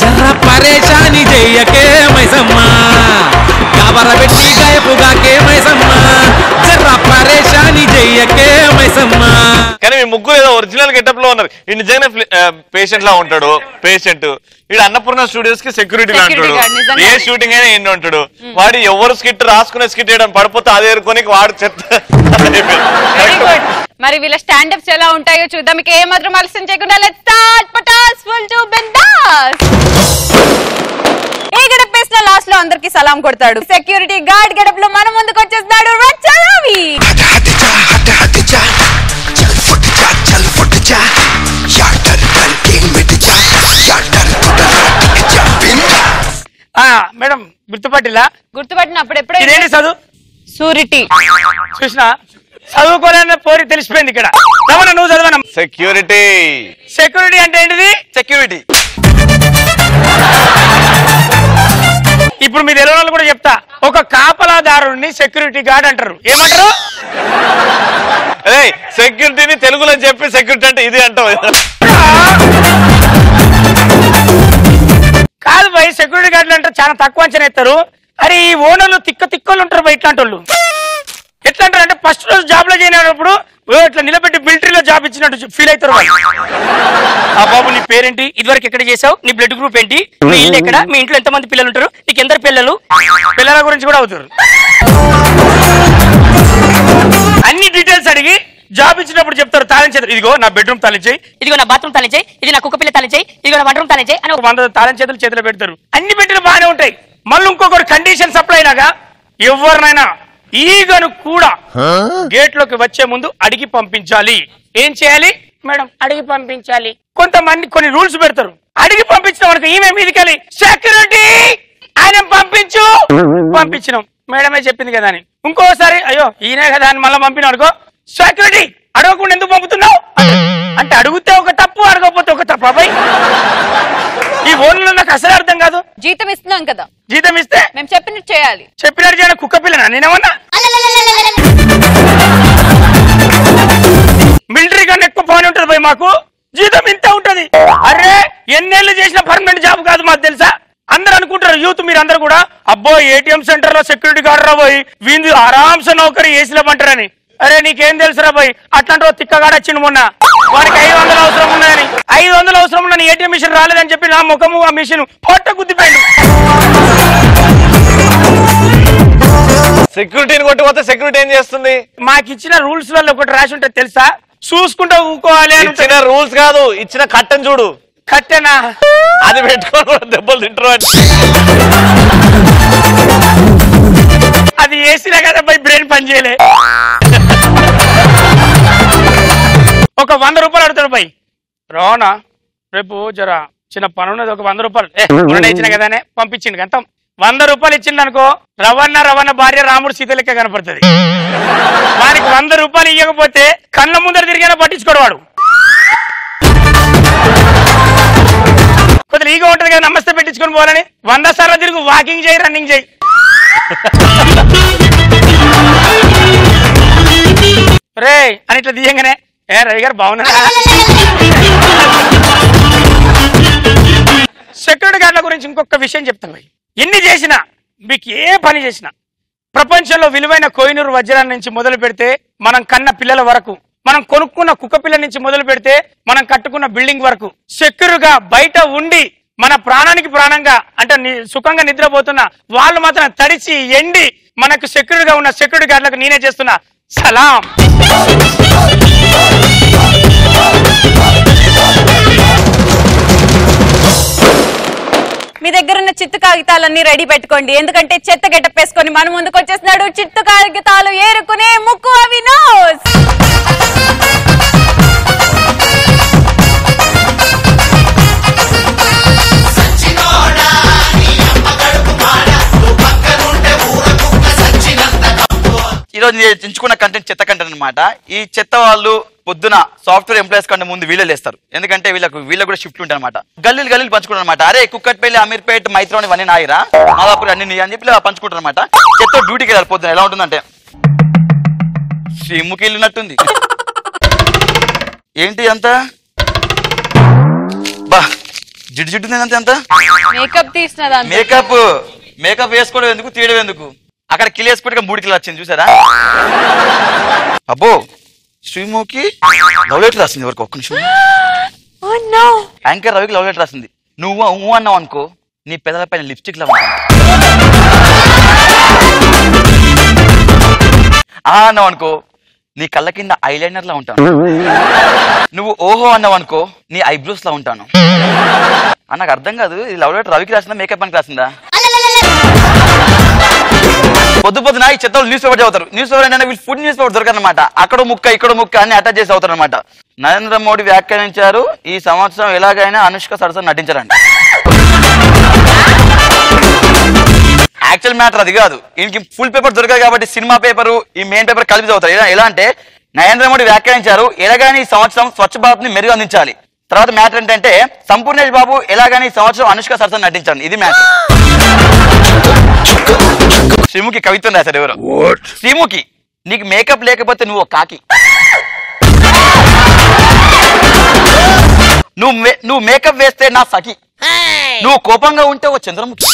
[SPEAKER 18] జర్ర పరేషాని చెయ్యకే మైసమ్మ, కాబరబెట్టి గయపుగాకే మైసమ్మ, జర్ర పరేషాని చెయ్యకే మైసమ్మ.
[SPEAKER 3] కానీ మీ ముగ్గురు ఏదో ఒరిజినల్ గెటప్ లో ఉన్నారు. ఈ నిజంగా పేషెంట్ లా ఉంటాడు పేషెంట్. వీడు అన్నపూర్ణ స్టూడియోస్ కి సెక్యూరిటీ లా ఉంటాడు. ఏ షూటింగ్ అయినా ఎన్ని ఉంటాడు. వాడు ఎవరు స్కిట్ రాసుకునే స్కిట్ వేయడం పడిపోతే అది ఏరుకొని వాడు చెత్త.
[SPEAKER 1] మరి వీళ్ళ స్టాండప్స్ ఎలా ఉంటాయో చూద్దాం. మీకు ఏమాత్రం ఆలస్యం చేయకుండా let's start Patas full to bindaas. ఈ గెటప్ పేస్ లో లాస్ట్ లో అందరికి సలాం కొడతాడు. సెక్యూరిటీ గార్డ్ గెటప్ లో మన ముందుకు వచ్చేస్తాడు రచ్చ రవి.
[SPEAKER 12] మేడం
[SPEAKER 1] గుర్తుపట్టినప్పుడు ఎప్పుడైతే
[SPEAKER 12] ఇదేంటి చదువు?
[SPEAKER 1] సూరిటీ
[SPEAKER 12] చూసినా చదువుకోలేని పోరి తెలిసిపోయింది ఇక్కడ. రమణ నువ్వు చదవన.
[SPEAKER 3] సెక్యూరిటీ.
[SPEAKER 12] సెక్యూరిటీ అంటే ఏంటిది? సెక్యూరిటీ. ఇప్పుడు మీ తెలియని వాళ్ళు కూడా చెప్తా, ఒక కాపలాదారుని సెక్యూరిటీ గార్డ్ అంటారు. ఏమంటారు?
[SPEAKER 3] అదే సెక్యూరిటీని తెలుగులో చెప్పి సెక్యూరిటీ అంటే ఇది అంటావు.
[SPEAKER 12] కాదు భయ్, సెక్యూరిటీ గార్డులు అంటే చాలా తక్కువ అంచనా ఎత్తారు. అరే ఈ ఓనర్లు తిక్కలు ఉంటారు భయ్. ఇట్లాంటి వాళ్ళు ఎట్లా అంటారు అంటే ఫస్ట్ రోజు జాబ్ లో చేయనప్పుడు ఇట్లా నిలబెట్టి మిలిటరీలో జాబ్ ఇచ్చినట్టు ఫీల్ అవుతారు వాళ్ళు. ఆ బాబు నీ పేరేంటి, ఇదివరకు ఎక్కడ చేసావు, నీ బ్లడ్ గ్రూప్ ఏంటి, మీ ఇల్లు ఎక్కడ, మీ ఇంట్లో ఎంతమంది పిల్లలు ఉంటారు, నీకు ఎందరు పిల్లలు, పిల్లల గురించి కూడా అవుతారు. అన్ని డీటెయిల్స్ అడిగి జాబ్ ఇచ్చినప్పుడు చెప్తారు తాళం చేతులు. ఇదిగో నా బెడ్రూమ్ తాళం చేయి, ఇదిగో నా బాత్రూమ్ తాళం చేయి, ఇది నా కుక్క పిల్ల తాళం చేయి, ఇదిగో నా వంటరూమ్ తాళం చేయి అని 100 తాళం చేతులు పెడతారు. అన్ని పెట్టిన బాగానే ఉంటాయి. మళ్ళీ ఇంకొకటి కండిషన్ సప్లై లాగా ఎవరినైనా ఈగను కూడా గేట్ లోకి వచ్చే ముందు అడిగి పంపించాలి. ఏం చేయాలి మేడం? అడిగి పంపించాలి. కొంతమంది కొన్ని రూల్స్ పెడతారు. అడిగి పంపించిన వరకు ఈమె మీదికెళ్ళి సెక్యూరిటీ ఆయన పంపించు, పంపించినాం. మేడమే చెప్పింది కదా అని. ఇంకోసారి అయ్యో ఈయనే కదా అని మళ్ళీ పంపిన అనుకో, సెక్యూరిటీ అడగకుండా ఎందుకు పంపుతున్నావు అంటే అడిగితే ఒక తప్పు, అడగకపోతే ఒక తప్పు. అబ్బాయి ఈ ఫోన్లో నాకు అసలు అర్థం కాదు.
[SPEAKER 1] జీతం ఇస్తున్నాం కదా,
[SPEAKER 12] జీతం ఇస్తే
[SPEAKER 1] మేము చెప్పినట్టు చేయాలి.
[SPEAKER 12] చెప్పినట్టు చేయడం కుక్క పిల్లనా నేనేమన్నా? మిలిటరీ కన్నా ఎక్కువ పని ఉంటుంది భయ్, మాకు జీతం ఇంత ఉంటది. అరే ఎన్నేళ్ళు చేసిన పర్మనెంట్ జాబ్ కాదు మాకు తెలుసా. అందరు అనుకుంటారు యూత్ మీరు అందరు కూడా, అబ్బో ఏటీఎం సెంటర్ లో సెక్యూరిటీ గార్డ్ రా పోయి వీంది ఆరాంస నౌకరీ ఏసీలో పంటారని. అరే నీకేం తెలుసురా పోయి, అట్లాంటి తిక్కగాడు వచ్చిండు మొన్న, వాడికి 500 అవసరం ఉన్నాయని. 500 అవసరం ఉన్నాను, ఏటీఎం మిషన్ రాలేదని చెప్పి నా ముఖము ఆ మిషన్ పొట్ట గుద్దిపోయింది.
[SPEAKER 3] సెక్యూరిటీని కొట్టిపోతే సెక్యూరిటీ ఏం చేస్తుంది?
[SPEAKER 12] మాకు ఇచ్చిన రూల్స్ వల్ల ఒకటి రాసి ఉంటే తెలుసా, చూసుకుంటూ ఊకోవాలి అని.
[SPEAKER 3] ఇచ్చిన రూల్స్ కాదు, ఇచ్చిన కట్టెను చూడు.
[SPEAKER 12] కట్టెనా?
[SPEAKER 3] అది పెట్టుకొని కూడా దెబ్బలు తింటారు.
[SPEAKER 12] అది ఏసీలే కదా పోయి బ్రెయిన్ పని చేయలే. ఒక 100 రూపాయలు అడుగుతాడు పోయి, రానా రేపు జరా చిన్న పని ఉన్నది, ఒక 100 రూపాయలు ఇచ్చిన కదానే పంపించిండు. అంత 100 రూపాయలు ఇచ్చిండు అనుకో, రవణ భార్య రాముడు సీత లెక్క కనపడుతుంది. వానికి 100 రూపాయలు ఇవ్వకపోతే కళ్ళ ముందర తిరిగినా పట్టించుకోడు వాడు. కొద్దిగా ఈగో ఉంటది కదా, నమస్తే పెట్టించుకొని పోవాలని. 100 సార్లు తిరుగు, వాకింగ్ చేయి, రన్నింగ్ చేయి. రే అని ఇట్లా దియంగానే, ఏ రవి గారు బాగున్నా. సెక్యూరిటీ గార్డుల గురించి ఇంకొక విషయం చెప్తాను. ఎన్ని చేసినా, మీకు ఏ పని చేసినా, ప్రపంచంలో విలువైన కోహినూరు వజ్రాల నుంచి మొదలు పెడితే మనం కన్న పిల్లల వరకు, మనం కొనుక్కున్న కుక్క పిల్ల నుంచి మొదలు పెడితే మనం కట్టుకున్న బిల్డింగ్ వరకు, సెక్యూర్గా బయట ఉండి మన ప్రాణానికి ప్రాణంగా అంటే సుఖంగా నిద్రపోతున్న వాళ్ళు మాత్రం తడిచి ఎండి మనకు సెక్యూర్గా ఉన్న సెక్యూరిటీ గార్డులకు నేనే చేస్తున్నా సలాం.
[SPEAKER 1] మీ దగ్గర ఉన్న చిత్తు కాగితాలన్నీ రెడీ పెట్టుకోండి, ఎందుకంటే చెత్త గెటప్ వేసుకొని మన ముందుకు వచ్చేస్తున్నాడు చిత్తు కాగితాలు ఏరుకునే ముక్కు అవినాష్.
[SPEAKER 19] ఈరోజు నేను ఎంచుకున్న కంటెంట్ చెత్త కంటెంట్ అనమాట. ఈ చెత్త వాళ్ళు పొద్దున సాఫ్ట్వేర్ ఎంప్లాయీస్ కంటే ముందు వీళ్ళే లేస్తారు, ఎందుకంటే వీళ్ళకు కూడా షిఫ్ట్ ఉంటాయి అనమాట. గల్లీలు పంచుకుంటారు అనమాట. అరే కుక్కట్పల్లి, అమీర్పేట, మైత్రోని ఇవన్నీ నాయిరా, మాదాపూర్ అన్ని అని చెప్పి పంచుకుంటారు అనమాట. చెత్త డ్యూటీకి వెళ్ళారు పొద్దున. ఎలా ఉంటుందంటే శ్రీముఖి వెళ్ళినట్టుంది. ఏంటి అంత బా జిడ్డు అంత
[SPEAKER 1] మేకప్ తీసినదా?
[SPEAKER 19] మేకప్ వేసుకోవడం ఎందుకు, తీయడం ఎందుకు? అక్కడ కిలో వేసుకుంటే 3 కిలో వచ్చింది చూసారా? అబ్బో శ్రీముఖి లవ్ లెటర్ రాసింది ఎవరికి? ఒక్క నిమిషం. యాంకర్ రవికి లవ్ లెటర్ రాసింది. నువ్వు అన్నావు అనుకో, నీ పెదల పైన లిప్స్టిక్ లా ఉంటాను. అన్నావు అనుకో, నీ కళ్ళ కింద ఐలైనర్ లా ఉంటాను. నువ్వు ఓహో అన్నావు అనుకో, నీ ఐబ్రోస్ లా ఉంటాను. నాకు అర్థం కాదు, ఈ లవ్ లెటర్ రవికి రాసిందా మేకప్ అని రాసిందా? పొద్దున ఈ చెత్తలు న్యూస్ పేపర్ చదువుతారు. న్యూస్ పేపర్ ఏంటంటే వీళ్ళు ఫుడ్ న్యూస్ పేపర్ దొరకనమాట. అక్కడ ముక్క ఇక్కడ ముక్క అని అటాచ్ చేసి అవుతారు అనమాట. నరేంద్ర మోడీ వ్యాఖ్యానించారు, ఈ సంవత్సరం ఎలాగైనా అనుష్క సరసన నటించారండి. యాక్చువల్ మ్యాటర్ అది కాదు. ఈయనకి ఫుల్ పేపర్ దొరకదు కాబట్టి సినిమా పేపరు ఈ మెయిన్ పేపర్ కలిపి చదువుతారు. ఎలా అంటే నరేంద్ర మోడీ వ్యాఖ్యానించారు, ఎలాగైనా ఈ సంవత్సరం స్వచ్ఛ భారత్ ని మెరుగు అందించాలి. తర్వాత మ్యాటర్ ఏంటంటే సంపూర్ణేష్ బాబు ఎలాగైనా ఈ సంవత్సరం అనుష్క సరసన నటించాలి. ఇది మ్యాటర్. శ్రీముఖి కవిత్వం రాశారు ఎవరు? శ్రీముఖి, నీకు మేకప్ లేకపోతే నువ్వు కాకి, నువ్వు మేకప్ వేస్తే నా సఖి, నువ్వు కోపంగా ఉంటే ఓ చంద్రముఖి,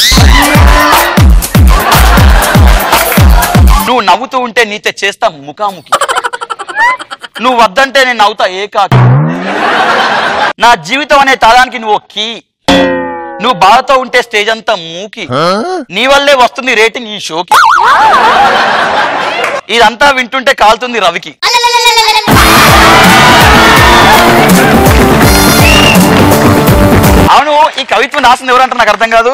[SPEAKER 19] నువ్వు నవ్వుతూ ఉంటే నీతో చేస్తా ముఖాముఖి, నువ్వు వద్దంటే నేను నవ్వుతా ఏకాకి, నా జీవితం అనే తాళానికి నువ్వు కీ, నువ్వు బాధతో ఉంటే స్టేజ్ అంతా మూకి, నీ వల్లే వస్తుంది రేటింగ్ ఈ షోకి. ఇదంతా వింటుంటే కాలుతుంది రవికి. అవును, ఈ కవిత్వం రాసింది ఎవరంటే నాకు అర్థం కాదు.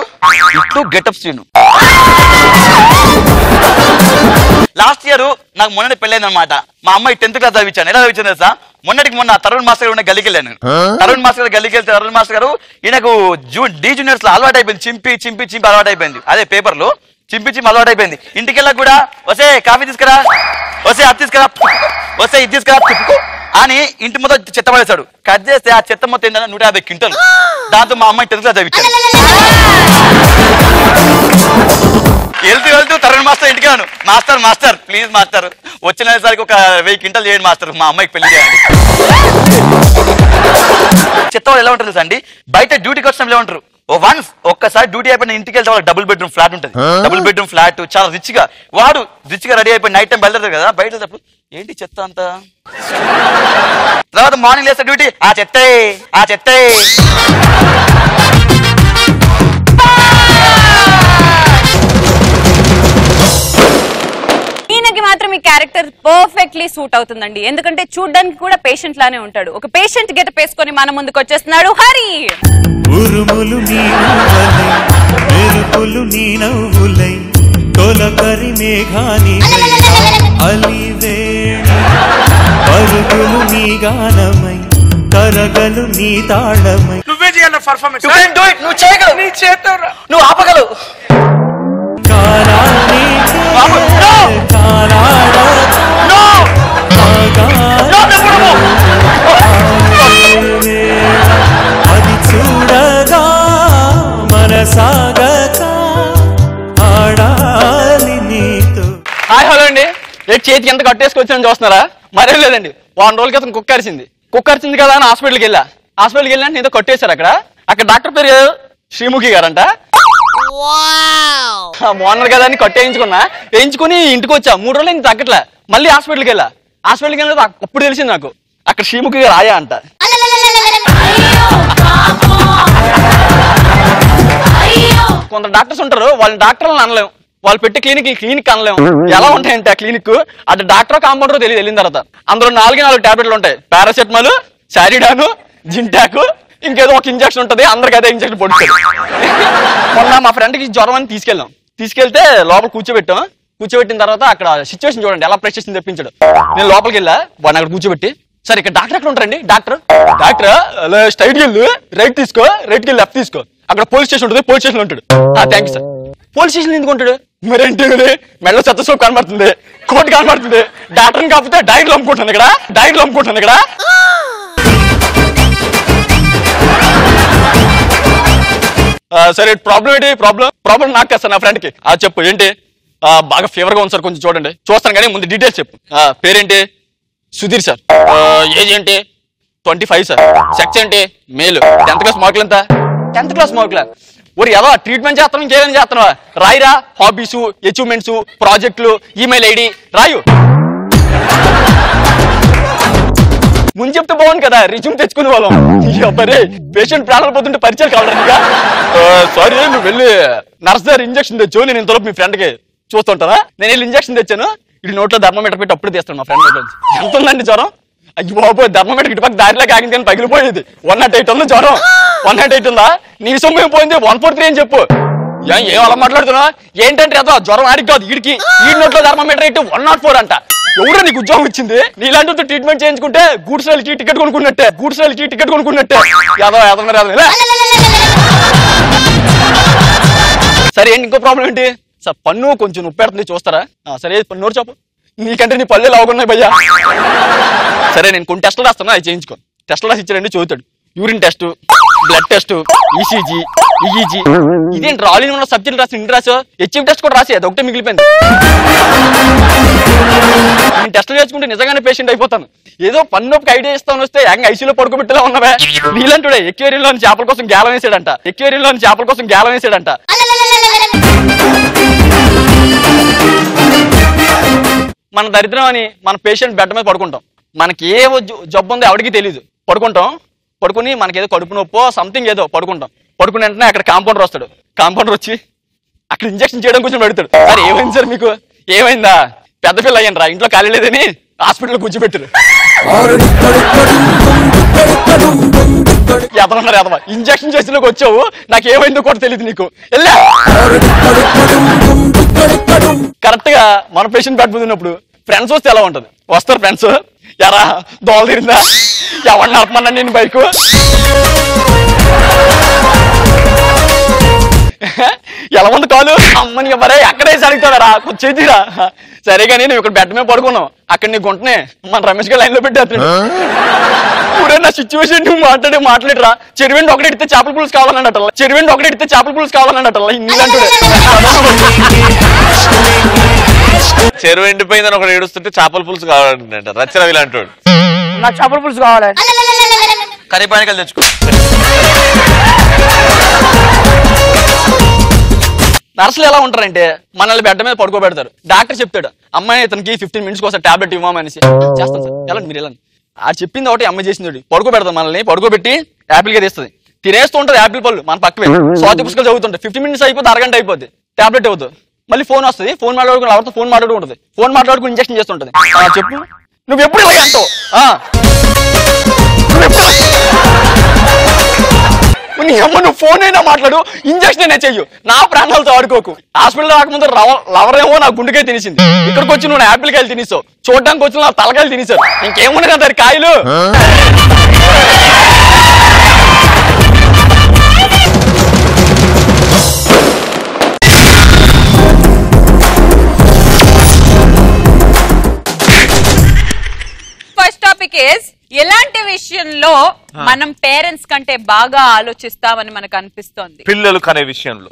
[SPEAKER 19] ఇట్లు గెటప్ శ్రీను. లాస్ట్ ఇయర్ నాకు మొన్నటి పెళ్ళైంది అనమాట. మా అమ్మాయి 10th క్లాస్ చదివించాను. ఎలా చదివించాను తెలుసా? మొన్న తరుణ్ మాస్టర్ ఉన్న గల్లీకి వెళ్ళాను. తరుణ్ మాస్టర్ గల్లీకి వెళ్తే తరుణ్ మాస్టర్ గారు ఈయనకు డి జూనియర్స్ లో అలవాటు అయిపోయింది, చింపి అలవాటు అయిపోయింది. అదే పేపర్లో చింపించి అలవాటు అయిపోయింది. ఇంటికి వెళ్ళా కూడా వసే కాఫీ తీసుకురా, వసే అది తీసుకురా, వసే ఇది తీసుకురా అని ఇంటి మొత్తం చెత్త పడేశాడు. కట్ చేస్తే ఆ చెత్త మొత్తం ఏంటంటే 150 క్వింటలు. దాంతో మా అమ్మాయి 10th క్లాస్ చదివించాడు. వెళ్తూ తరుణ్ మాస్టర్ ఇంటికి రాను, మాస్టర్ ప్లీజ్ మాస్టర్ వచ్చినసరికి ఒక 1000 క్వింటల్ చేయండి మాస్టర్, మా అమ్మాయికి పెళ్లి చేయండి. చెత్త వాళ్ళు ఎలా ఉంటారు తెలుసా అండి, బయట డ్యూటీకి వచ్చిన ఎలా ఉంటారు. ఒక్కసారి డ్యూటీ అయిపోయిన ఇంటికి వెళ్తే వాళ్ళకి డబుల్ బెడ్రూమ్ ఫ్లాట్ ఉంటుంది. డబుల్ బెడ్రూమ్ ఫ్లాట్ చాలా రిచ్ గా, వాడు రిచ్ గా రెడీ అయిపోయి నైట్ టైం బయలుదేరు కదా, బయట వెళ్ళేటప్పుడు ఏంటి చెత్త అంతా. తర్వాత మార్నింగ్ లేస్తే డ్యూటీ ఆ చెత్తే.
[SPEAKER 1] ఈయనకి మాత్రం ఈ క్యారెక్టర్ పర్ఫెక్ట్లీ సూట్ అవుతుందండి. ఎందుకంటే చూడ్డానికి కూడా పేషెంట్ లానే ఉంటాడు. ఒక పేషెంట్ గెటప్ వేసుకొని మన ముందుకు వచ్చేస్తున్నాడు హరి.
[SPEAKER 20] ఉరుములు నీ నవ్వులై, మెరుపులు నీ నవ్వులై, తొలకరి మేఘాని అలివేణి, పరుగులు నీ గానమై, కరగలు నీ తాళమై.
[SPEAKER 12] నువ్వే చేయాలి పర్ఫార్మెన్స్.
[SPEAKER 9] నువ్వు చేయగలవు, నీ చేస్తావు, నువ్వు ఆపగలవు.
[SPEAKER 20] అది చూడగా మనసాగక ఆడాలి నీతో.
[SPEAKER 16] హాయ్ హలో అండి, రేపు చేతికి ఎంత కట్టేసుకొచ్చానని చూస్తున్నారా? మరేం లేదండి, 1 రోజుల క్రితం కుక్క అరిచింది కదా అని హాస్పిటల్కి వెళ్ళా నేతో కట్టేశారు. అక్కడ డాక్టర్ పేరు శ్రీముఖి గారంట. మోనర్ కదా అని వేయించుకుని ఇంటికి వచ్చా. 3 రోజులు నేను తగ్గట్లే. మళ్ళీ హాస్పిటల్కి వెళ్ళా అప్పుడు తెలిసింది నాకు అక్కడ శ్రీముఖి గారు ఆయా అంట. కొంత డాక్టర్స్ ఉంటారు, వాళ్ళని డాక్టర్లను అనలేం, వాళ్ళు పెట్టే క్లినిక్ అనలేం. ఎలా ఉంటాయంటే ఆ క్లినిక్ అటు డాక్టర్ కాంపౌండర్ తెలియదు. వెళ్ళిన తర్వాత అందులో 4 టాబ్లెట్లు ఉంటాయి. పారాసెటమాల్, సారిడాను, జింటాకు, ఇంకేదో ఒక ఇంజక్షన్ ఉంటుంది. అందరికి అదే ఇంజక్షన్ పొడుస్తుంది. మొన్న మా ఫ్రెండ్కి జ్వరం అని తీసుకెళ్తే లోపల కూర్చోబెట్టిన తర్వాత అక్కడ సిచ్యువేషన్ చూడండి ఎలా ప్రెస్ తెప్పించాడు. నేను లోపలికి వెళ్ళా, వాడిని అక్కడ కూర్చోబెట్టి, సార్ ఇక్కడ డాక్టర్ ఎక్కడ ఉంటారండి? డాక్టర్ స్ట్రైట్కి వెళ్ళు, రైట్కి వెళ్ళి లెఫ్ట్ తీసుకో, అక్కడ పోలీస్ స్టేషన్ ఉంటుంది, పోలీస్ స్టేషన్ ఉంటాడు. Thank you sir. Police station ఎందుకు ఉంటాడు? మరేంటి మెడలో చెత్తసోపు కనబడుతుంది, కోట్ కనబడుతుంది, డాక్టర్ని కాకపోతే డైట్లు అమ్ముకుంటాను ఇక్కడ. సరే ప్రాబ్లం ఏంటి? ప్రాబ్లం నాకు కదా సార్, నా ఫ్రెండ్కి. చెప్పు ఏంటి? బాగా ఫీవర్గా ఉంది సార్, కొంచెం చూస్తాను కానీ ముందు డీటెయిల్స్ చెప్పు. పేరేంటి? సుధీర్ సార్. ఏజ్ ఏంటి? 25 సార్. సెక్స్ ఏంటి? మేలు. 10th క్లాస్ మార్కులు ఎంత? 10th class మార్కులా? ఒరి ఎలా ట్రీట్మెంట్ చేస్తాను, ఇంకేమైనా చేస్తున్నావా? రాయిరా, హాబీస్, అచీవ్మెంట్స్, ప్రాజెక్టులు, ఈమెయిల్ ఐడి రాయు. ముందు చెప్తే బాగుంది కదా, రిజ్యూమ్ తెచ్చుకునే వాళ్ళం. అబ్బరే పేషెంట్ ప్రాణాలు పోతుంటే పరిచయం కావాలనిగా. సారీ, నువ్వు వెళ్ళి నర్స్ గారు ఇంజక్షన్ తెచ్చు, నేను ఇంతలోపు మీ ఫ్రెండ్కి చూస్తుంటారా. నేను వెళ్ళి ఇంజక్షన్ తెచ్చాను, ఇది నోట్లో థర్మోమీటర్ పెట్టి అప్పుడు తీస్తాను మా ఫ్రెండ్. ఎంత ఉందండి జ్వరం? అయ్యి బాబోయ్, థర్మోమీటర్ ఇటు పక్క దారిలో కాగింది కానీ పగిలిపోయేది. 108 ఉంది జ్వరం. 108 ఉందా? నీ సొమ్ము పోయింది 143 అని చెప్పు. ఏం అలా మాట్లాడుతున్నా? ఏంటంటే అదో జ్వరం ఆడికి కాదు, ఈ నోట్లో థర్మోమీటర్ ఇటు 104 అంట. ఎవరో నీకు ఉద్యోగం ఇచ్చింది? నీలాంటి ట్రీట్మెంట్ చేయించుకుంటే గూడ్స్ రైలుకి టికెట్ కొనుక్కున్నట్టే. సరే ఏంటి ఇంకో ప్రాబ్లం ఏంటి? సార్ పన్ను కొంచెం నొప్పి పెడుతుంది, చూస్తారా? సరే నోరు చెప్పు. నీకంటే నీ పల్లెలు లావుకున్నాయి భయ్యా. సరే నేను కొన్ని టెస్టులు రాస్తాను, అవి చేయించుకో. టెస్టులు రాసి ఇచ్చారండి, చదువుతాడు. Urine test, blood test, ECG, EEG. ఇదేంటి రాలిన ఉన్న సబ్జెక్ట్ రాసి ఇంటి రాసు, హెచ్ఐవి టెస్ట్ కూడా రాసి అది ఒకటే మిగిలిపోయింది. నేను టెస్టులు చేసుకుంటే నిజంగానే పేషెంట్ అయిపోతాను. ఏదో పన్నుకి ఐడియా ఇస్తాను వస్తే ఏకంగా ఐసీలో పడుకోబెట్టేలా ఉన్నవే. నీలంటుడే ఎక్వేరియంలోని చేపల కోసం గ్యాలం వేసాడంట. మన దరిద్రం అని మన పేషెంట్ బెడ్ మీద పడుకుంటాం. మనకి ఏ జబ్బు ఉందో ఎవరికి తెలియదు. పడుకుని మనకేదో కడుపు నొప్పో సంథింగ్ ఏదో పడుకుని వెంటనే అక్కడ కాంపౌండర్ వస్తాడు. కాంపౌండర్ వచ్చి అక్కడ ఇంజక్షన్ చేయడం కొంచెం పెడతాడు. సార్ ఏమైంది సార్ మీకు? ఏమైందా? పెద్ద పిల్ల అయ్యాను రా, ఇంట్లో ఖాళీ లేదని హాస్పిటల్లో కూర్చోబెట్టారు. ఎదవా ఇంజక్షన్ చేసిలోకి వచ్చావు, నాకేమైందో కూడా తెలియదు నీకు. వెళ్ళా కరెక్ట్ గా మన పేషెంట్ బెడ్ మీద ఉన్నప్పుడు ఫ్రెండ్స్ వస్తే ఎలా ఉంటది? వస్తారు ఫ్రెండ్స్, ఎరా దోల తీరిందా, ఎవరిని నడపమన్నా నేను బైకు, ఎలా ఉంది కాలు అమ్మని మరే ఎక్కడేసి అడుగుతారా కొంచెం చేతిరా సరే కానీ నువ్వు ఇక్కడ బెడ్ మీద పడుకున్నావు అక్కడ నీ గుంటనే మన రమేష్ గారు లైన్ లో పెట్టేస్తున్నాడు ఇప్పుడు నా సిచ్యువేషన్ నువ్వు మాట్లాడరా చెరువెండి ఒకటి ఎడితే చేపల పులుసు కావాలన్నట్టు చెరువెండి ఒకటి ఎడితే చేపల పులుసు కావాలన్నట్టు ఇన్నిలాంటి
[SPEAKER 3] చెరువు ఎండిపోయిందని ఒకటి ఏడుస్తుంటే చేపల పులుసు కావాలంట రచ్చరవి ఇలాంటి
[SPEAKER 12] నాకు చేపల పులుసు కావాలి
[SPEAKER 19] కర్రీ పానికలు తెచ్చుకో
[SPEAKER 16] నర్సులు ఎలా ఉంటారంటే మనల్ని బెడ్ మీద పడుకోబెడతారు డాక్టర్ చెప్తాడు అమ్మాయి ఇతనికి 15 minutes కోసం టాబ్లెట్ ఇవ్వమనేసి చేస్తాను సార్ ఎలా మీరు వెళ్ళండి ఆడు చెప్పింది ఒకటి అమ్మాయి చేసింది పడుకోబెడతాం మనల్ని పడుకోబెట్టి యాపిల్ గా తీస్తుంది తినేస్తూ ఉంటుంది యాపిల్ పళ్ళు మన పక్కన స్వాతి పుస్తకాలు చదువుతుంటాయి 15 minutes అయిపోతే అరగంట అయిపోద్ది టాబ్లెట్ అవుతుంది మళ్ళీ ఫోన్ వస్తుంది ఫోన్ మాట్లాడుకుని ఎవరితో ఫోన్ మాట్లాడుకుంటుంది ఫోన్ మాట్లాడుకుని ఇంజక్షన్ చేస్తుంటది చెప్పు నువ్వు ఎప్పుడు ఇలా అంటావు నువ్వు ఫోన్ అయినా మాట్లాడు ఇంజక్షన్ అయినా చెయ్యు నా ప్రాణాలతో ఆడుకోకు హాస్పిటల్ రాకముందు లవరేమో నా గుండెకాయ తినేసింది ఇక్కడికి వచ్చి నువ్వు యాపిల్ కాయలు తినేసావు చూడడానికి వచ్చి నా తలకాయలు తినేసావు ఇంకేమున్నాయి కదా కాయలు
[SPEAKER 1] ఫస్ట్ టాపిక్ ఇస్ ఎలాంటి విషయంలో మనం పేరెంట్స్ కంటే బాగా ఆలోచిస్తామని మనకు అనిపిస్తోంది
[SPEAKER 3] పిల్లలు కనే విషయంలో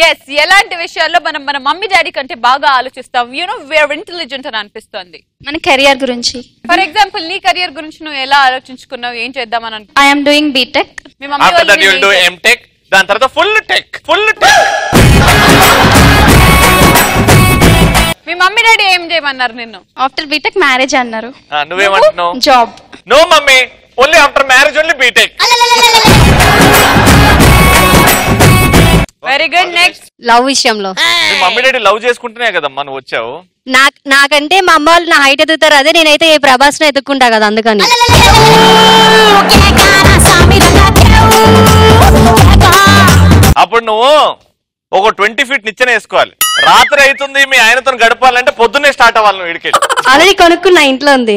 [SPEAKER 1] ఎస్ ఎలాంటి విషయాల్లో మనం మన మమ్మీ డాడీ కంటే బాగా ఆలోచిస్తాం యూనో వేర్ ఇంటెలిజెంట్ అని అనిపిస్తోంది
[SPEAKER 4] మన కెరియర్ గురించి
[SPEAKER 1] ఫర్ ఎగ్జాంపుల్ నీ కెరియర్ గురించి నువ్వు ఎలా ఆలోచించుకున్నావు ఏం చేద్దామని
[SPEAKER 4] ఐఎమ్ డూయింగ్ బీటెక్
[SPEAKER 1] మీ mummy
[SPEAKER 3] After that you will do M.Tech దాని తర్వాత ఫుల్ టెక్
[SPEAKER 1] మీ మమ్మీ డాడీ ఏం చేయమన్నారు నిన్ను
[SPEAKER 4] ఆఫ్టర్ బీటెక్ మ్యారేజ్ అన్నారు
[SPEAKER 3] నువ్వేమంటున్నావు
[SPEAKER 4] job
[SPEAKER 3] no mummy only after marriage only BTech
[SPEAKER 1] very good next
[SPEAKER 4] love విషయంలో
[SPEAKER 3] మీ మమ్మీ డాడీ లవ్ చేసుకుంటేనే కదమ్మా నువ్వు వచ్చావు
[SPEAKER 4] నాకంటే మా అమ్మ వాళ్ళు నా హైట్ ఎదుగుతారు అదే నేనైతే ఏ ప్రభాస్ ను ఎదుక్కుంటా కదా అందుకని
[SPEAKER 3] అప్పుడు నువ్వు ఒక 20 feet నిచ్చెన వేసుకోవాలి రాత్రి అవుతుంది మీ ఆయనతో గడపాలంటే పొద్దున్నే స్టార్ట్ అవ్వాలి నువ్వు ఇడికి
[SPEAKER 4] ఆల్రెడీ కొనుక్కున్నా ఇంట్లో ఉంది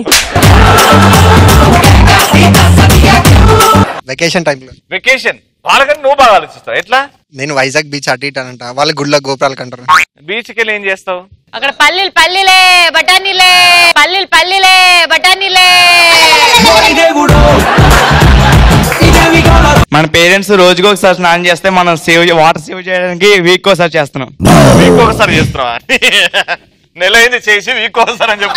[SPEAKER 15] వెకేషన్ టైంలో
[SPEAKER 3] వెకేషన్ వాళ్ళకంటే నువ్వు బాగా ఆలోచిస్తావు ఎట్లా
[SPEAKER 15] నేను వైజాగ్ బీచ్ అటు ఇటు అంట వాళ్ళ గుళ్ళ గోపురాలు కంటారు
[SPEAKER 3] బీచ్కి వెళ్ళి ఏం చేస్తావు
[SPEAKER 1] అక్కడ పల్లీలే బఠానీలే
[SPEAKER 21] మన పేరెంట్స్ రోజుకి ఒకసారి స్నానం చేస్తే మనం వాటర్ సేవ్ చేయడానికి వీక్ ఒకసారి చేస్తున్నాం
[SPEAKER 3] వీక్ ఒకసారి చేస్తున్నావా నెల అయింది చేసి వీక్ ఒకసారి అని చెప్పు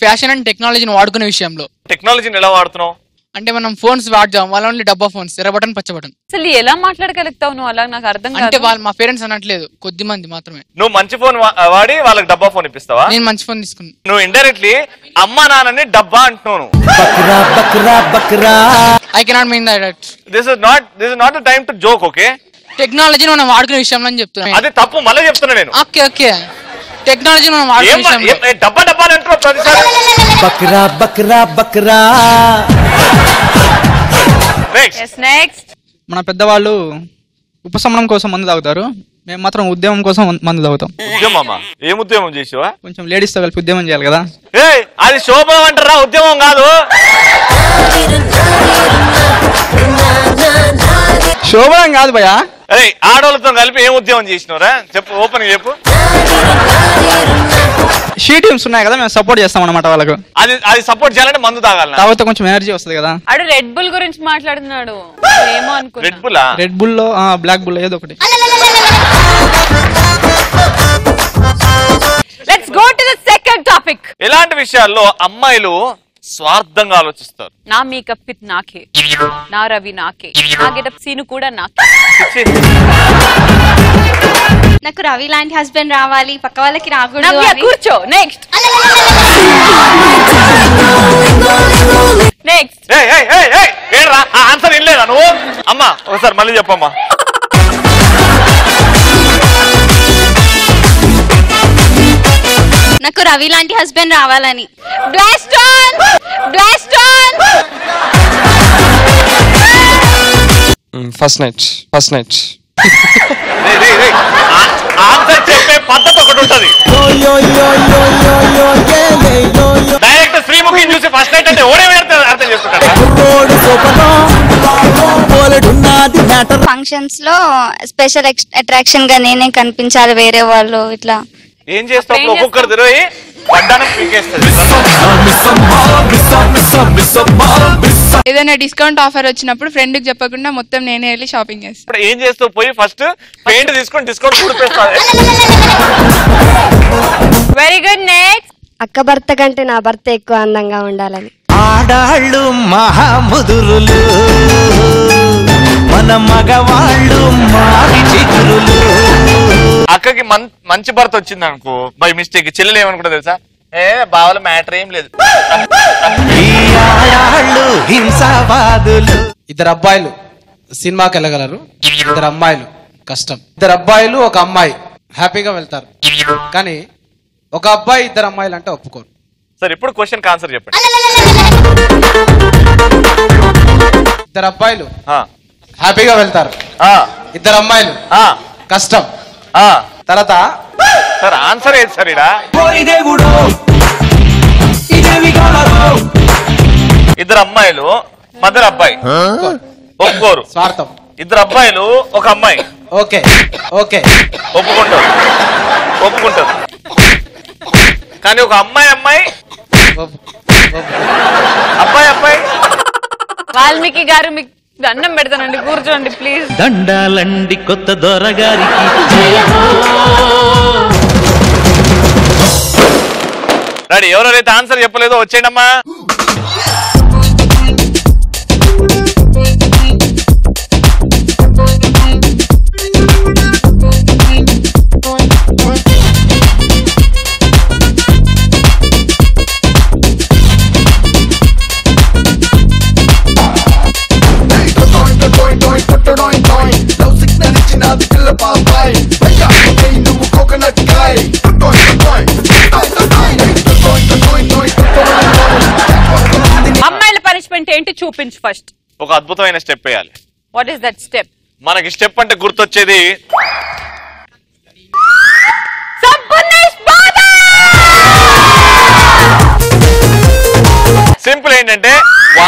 [SPEAKER 22] ఫ్యాషన్ అండ్ టెక్నాలజీని వాడుకునే విషయంలో
[SPEAKER 3] టెక్నాలజీని ఎలా వాడుతున్నావు
[SPEAKER 22] అంటే మనం ఫోన్స్ వాడతాం వాళ్ళ ఓన్లీ డబ్బా ఫోన్స్ ఎర్ర బటన్ పచ్చ బటన్
[SPEAKER 1] అసలు ఎలా మాట్లాడగలుగుతావు నువ్వు అలా నాకు అర్థం
[SPEAKER 22] అంటే
[SPEAKER 1] కాదు
[SPEAKER 22] వాళ్ళు మా పేరెంట్స్ అనట్లేదు కొద్ది మంది మాత్రమే
[SPEAKER 3] నువ్వు మంచి ఫోన్ వాడి వాళ్ళకి డబ్బా ఫోన్ ఇప్పిస్తావా
[SPEAKER 22] నేను మంచి ఫోన్ తీసుకున్నాను
[SPEAKER 3] నువ్వు ఇండైరెక్ట్లీ అమ్మా నాన్నని డబ్బా అంటున్నావు
[SPEAKER 22] I cannot mean that
[SPEAKER 3] this is not the time to joke okay
[SPEAKER 22] టెక్నాలజీని మనం వాడుకునే విషయంలో అని చెప్తున్నాను
[SPEAKER 3] అది తప్పు మళ్ళీ చెప్తున్నా నేను
[SPEAKER 22] ఓకే ఓకే టెక్నాలజీ మనం వాడుకునే విషయంలో
[SPEAKER 3] డబ్బా డబ్బా అని అంటున్నావు ప్రతిసారి
[SPEAKER 20] బక్రా
[SPEAKER 1] నెక్స్ట్
[SPEAKER 7] మన పెద్దవాళ్ళు ఉపశమనం కోసం మందు తాగుతారు మేము మాత్రం ఉద్యమం కోసం మందు తాగుతాం
[SPEAKER 3] ఉద్యమమ్మా ఏం ఉద్యమం చేసావా
[SPEAKER 7] కొంచెం లేడీస్ తో కలిపి ఉద్యమం చేయాలి కదా
[SPEAKER 3] అది శోభం అంటారా ఉద్యమం కాదు
[SPEAKER 7] శోభనం కాదు భయ్యా
[SPEAKER 3] అరే ఆడవాళ్ళతో కలిపి ఏం ఉద్యమం చేసినవరా చెప్పు ఓపెన్ చెప్పు
[SPEAKER 7] షీ టీమ్స్ ఉన్నాయి కదా మేము సపోర్ట్ చేస్తాం అన్నమాట వాళ్ళకు
[SPEAKER 3] అది సపోర్ట్ చేయాలంటే మందు తాగాలి
[SPEAKER 7] తాగితే కొంచెం ఎనర్జీ వస్తుంది కదా
[SPEAKER 1] అడు రెడ్ బుల్ గురించి మాట్లాడుతున్నాడు ఏమో అనుకున్నా
[SPEAKER 3] రెడ్ బుల్
[SPEAKER 7] రెడ్ బుల్ లో బ్లాక్ బుల్ ఏదో ఒకటి
[SPEAKER 1] let's go to the second topic
[SPEAKER 3] ఇలాంటి విషయాల్లో అమ్మాయిలు స్వార్థంగా ఆలోచిస్తారు
[SPEAKER 1] నా మేకప్ పిత్ నాకే నా రవి నాకే నా గెటప్ సీను కూడా నాకే
[SPEAKER 4] నాకు రవి లాంటి హస్బెండ్ రావాలి పక్క వాళ్ళకి రాకూడదు
[SPEAKER 1] నవ్య కూర్చో నెక్స్ట్
[SPEAKER 3] ఏంట్రా ఆన్సర్ ఇల్లేదా నువ్వు అమ్మా ఒకసారి మళ్ళీ చెప్పమ్మా
[SPEAKER 4] నాకు రవి లాంటి హస్బెండ్ రావాలని
[SPEAKER 1] బ్లాస్ట్
[SPEAKER 10] ఫస్ట్ నైట్
[SPEAKER 3] ఆన్సర్ చెప్పే పద్ధతి ఒకటి ఒకటి ఉంటది. డైరెక్ట్ శ్రీముఖిని చూసి ఫస్ట్ నైట్ అంటే ఓడే అర్థం చేసుకుంటారు.
[SPEAKER 8] ఫంక్షన్స్ లో స్పెషల్ అట్రాక్షన్ గా నేనే కనిపించాలి, వేరే వాళ్ళు ఇట్లా.
[SPEAKER 3] ఏం చేస్తావు? ఒక్కొక్కరు తిరిగి పడ్డానికి పీకేస్తుంది.
[SPEAKER 6] ఏదైనా డిస్కౌంట్ ఆఫర్ వచ్చినప్పుడు ఫ్రెండ్ కి చెప్పకుండా మొత్తం నేనే వెళ్ళి షాపింగ్ చేస్తాను.
[SPEAKER 3] ఇప్పుడు ఏం చేస్తావు? పోయి ఫస్ట్ పెయింట్ తీసుకొని డిస్కౌంట్ చూపిస్తాను.
[SPEAKER 1] Very good. నెక్స్ట్.
[SPEAKER 11] అక్క భర్త కంటే నా భర్త ఎక్కువ అందంగా ఉండాలని.
[SPEAKER 20] ఆడాళ్ళు మహాముదురులు, మన మగవాళ్ళు మారి చిగురులు.
[SPEAKER 3] అక్కకి మంచి భర్త వచ్చింది అనుకో, బై మిస్టేక్ చెల్లెలు ఏమనుకుంటా తెలుసా? బావల మ్యాటర్ ఏం లేదు.
[SPEAKER 23] ఇద్దరు అబ్బాయిలు సినిమాకి వెళ్ళగలరు, ఇద్దరు అమ్మాయిలు కష్టం. ఇద్దరు అబ్బాయిలు ఒక అమ్మాయి హ్యాపీగా వెళ్తారు, కానీ ఒక అబ్బాయి ఇద్దరు అమ్మాయిలు అంటే ఒప్పుకోరు.
[SPEAKER 3] సరే ఇప్పుడు క్వశ్చన్ ఆన్సర్ చెప్పండి.
[SPEAKER 23] ఇద్దరు అబ్బాయిలు హ్యాపీగా వెళ్తారు, ఇద్దరు అమ్మాయిలు కష్టం. తర్వాత
[SPEAKER 3] సార్ ఆన్సర్ ఏది సార్? ఇద్దరు అమ్మాయిలు మదర్ అబ్బాయి ఒప్పుకోరు,
[SPEAKER 23] స్వార్థం.
[SPEAKER 3] ఇద్దరు అబ్బాయిలు ఒక అమ్మాయి
[SPEAKER 23] ఓకే ఓకే
[SPEAKER 3] ఒప్పుకుంటారు, కానీ ఒక అమ్మాయి అబ్బాయి
[SPEAKER 1] వాల్మీకి గారు మీకు దండం పెడతానండి, కూర్చోండి ప్లీజ్.
[SPEAKER 20] దండాలండి కొత్త దొరగారికి.
[SPEAKER 3] రెడీ? ఎవరైతే ఆన్సర్ చెప్పలేదో వచ్చేయండమ్మా.
[SPEAKER 1] అమ్మాయిల పనిష్మెంట్ ఏంటి చూపించు ఫస్ట్.
[SPEAKER 3] ఒక అద్భుతమైన స్టెప్ వేయాలి.
[SPEAKER 1] What is that step?
[SPEAKER 3] మనకి స్టెప్ అంటే గుర్తొచ్చేది సింపుల్ ఏంటంటే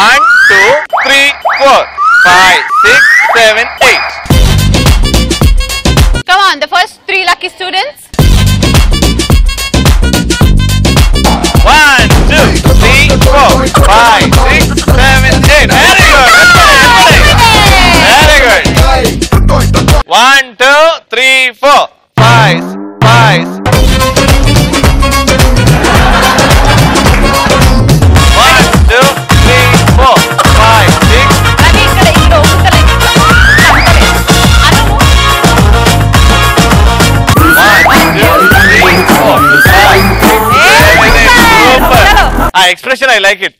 [SPEAKER 3] 1 2 3 4 5 6 7 8.
[SPEAKER 1] Come on, the first 3 lucky students.
[SPEAKER 3] 1 2 3 4 5 6 7 8. Very good. Very good. 1 2 3 4 5 5. 1 2 3 4 5 6.
[SPEAKER 1] అది ఇక్కడ ఇక్కడ ఒకటలే.
[SPEAKER 3] 1 2 3 4 5 6 7 8. Expression, I like it.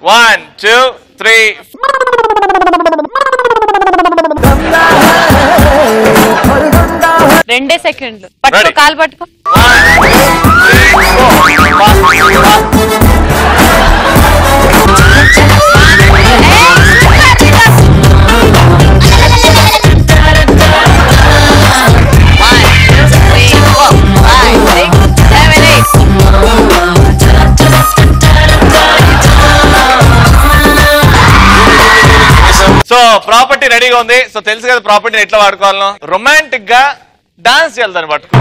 [SPEAKER 3] 1 2 3.
[SPEAKER 1] రెండే సెకండ్లు. పట్టుకో, కాలు పట్టుకో.
[SPEAKER 3] సో ప్రాపర్టీ రెడీగా ఉంది. సో తెలుసు కదా ప్రాపర్టీని ఎట్లా వాడుకోవాలో. రొమాంటిక్ గా డాన్స్ చేయాలి దాన్ని పట్టుకో.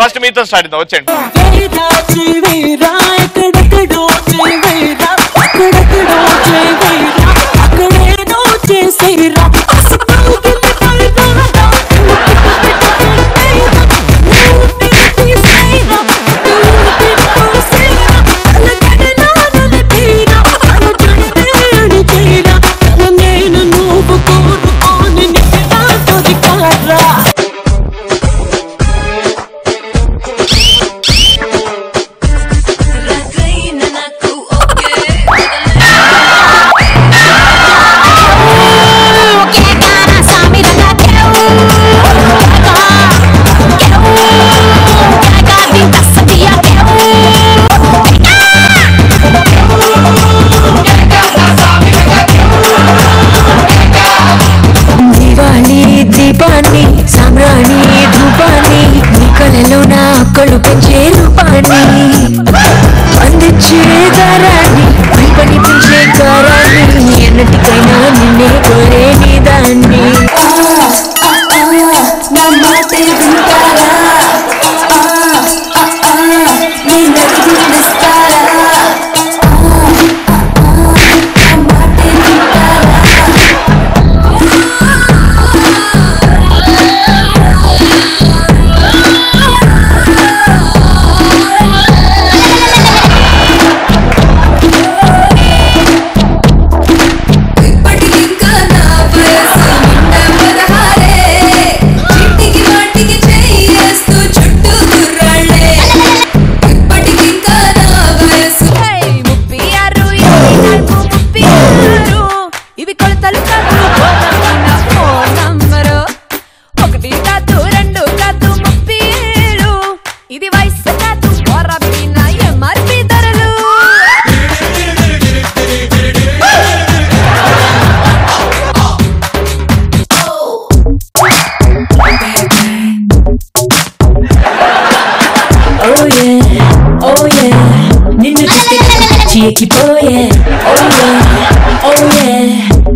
[SPEAKER 3] ఫస్ట్ మీతో స్టార్ట్ అవుతాం, వచ్చేయండి.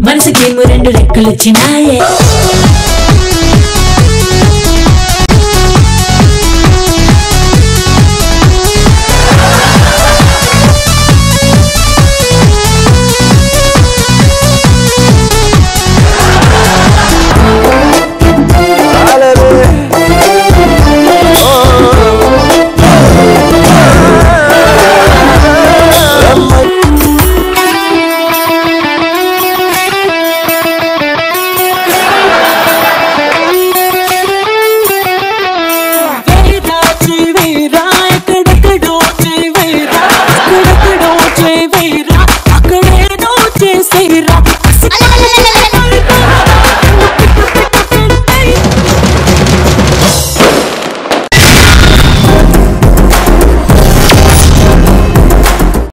[SPEAKER 2] మనసుకేమో రెండు రెక్కలు వచ్చినాయే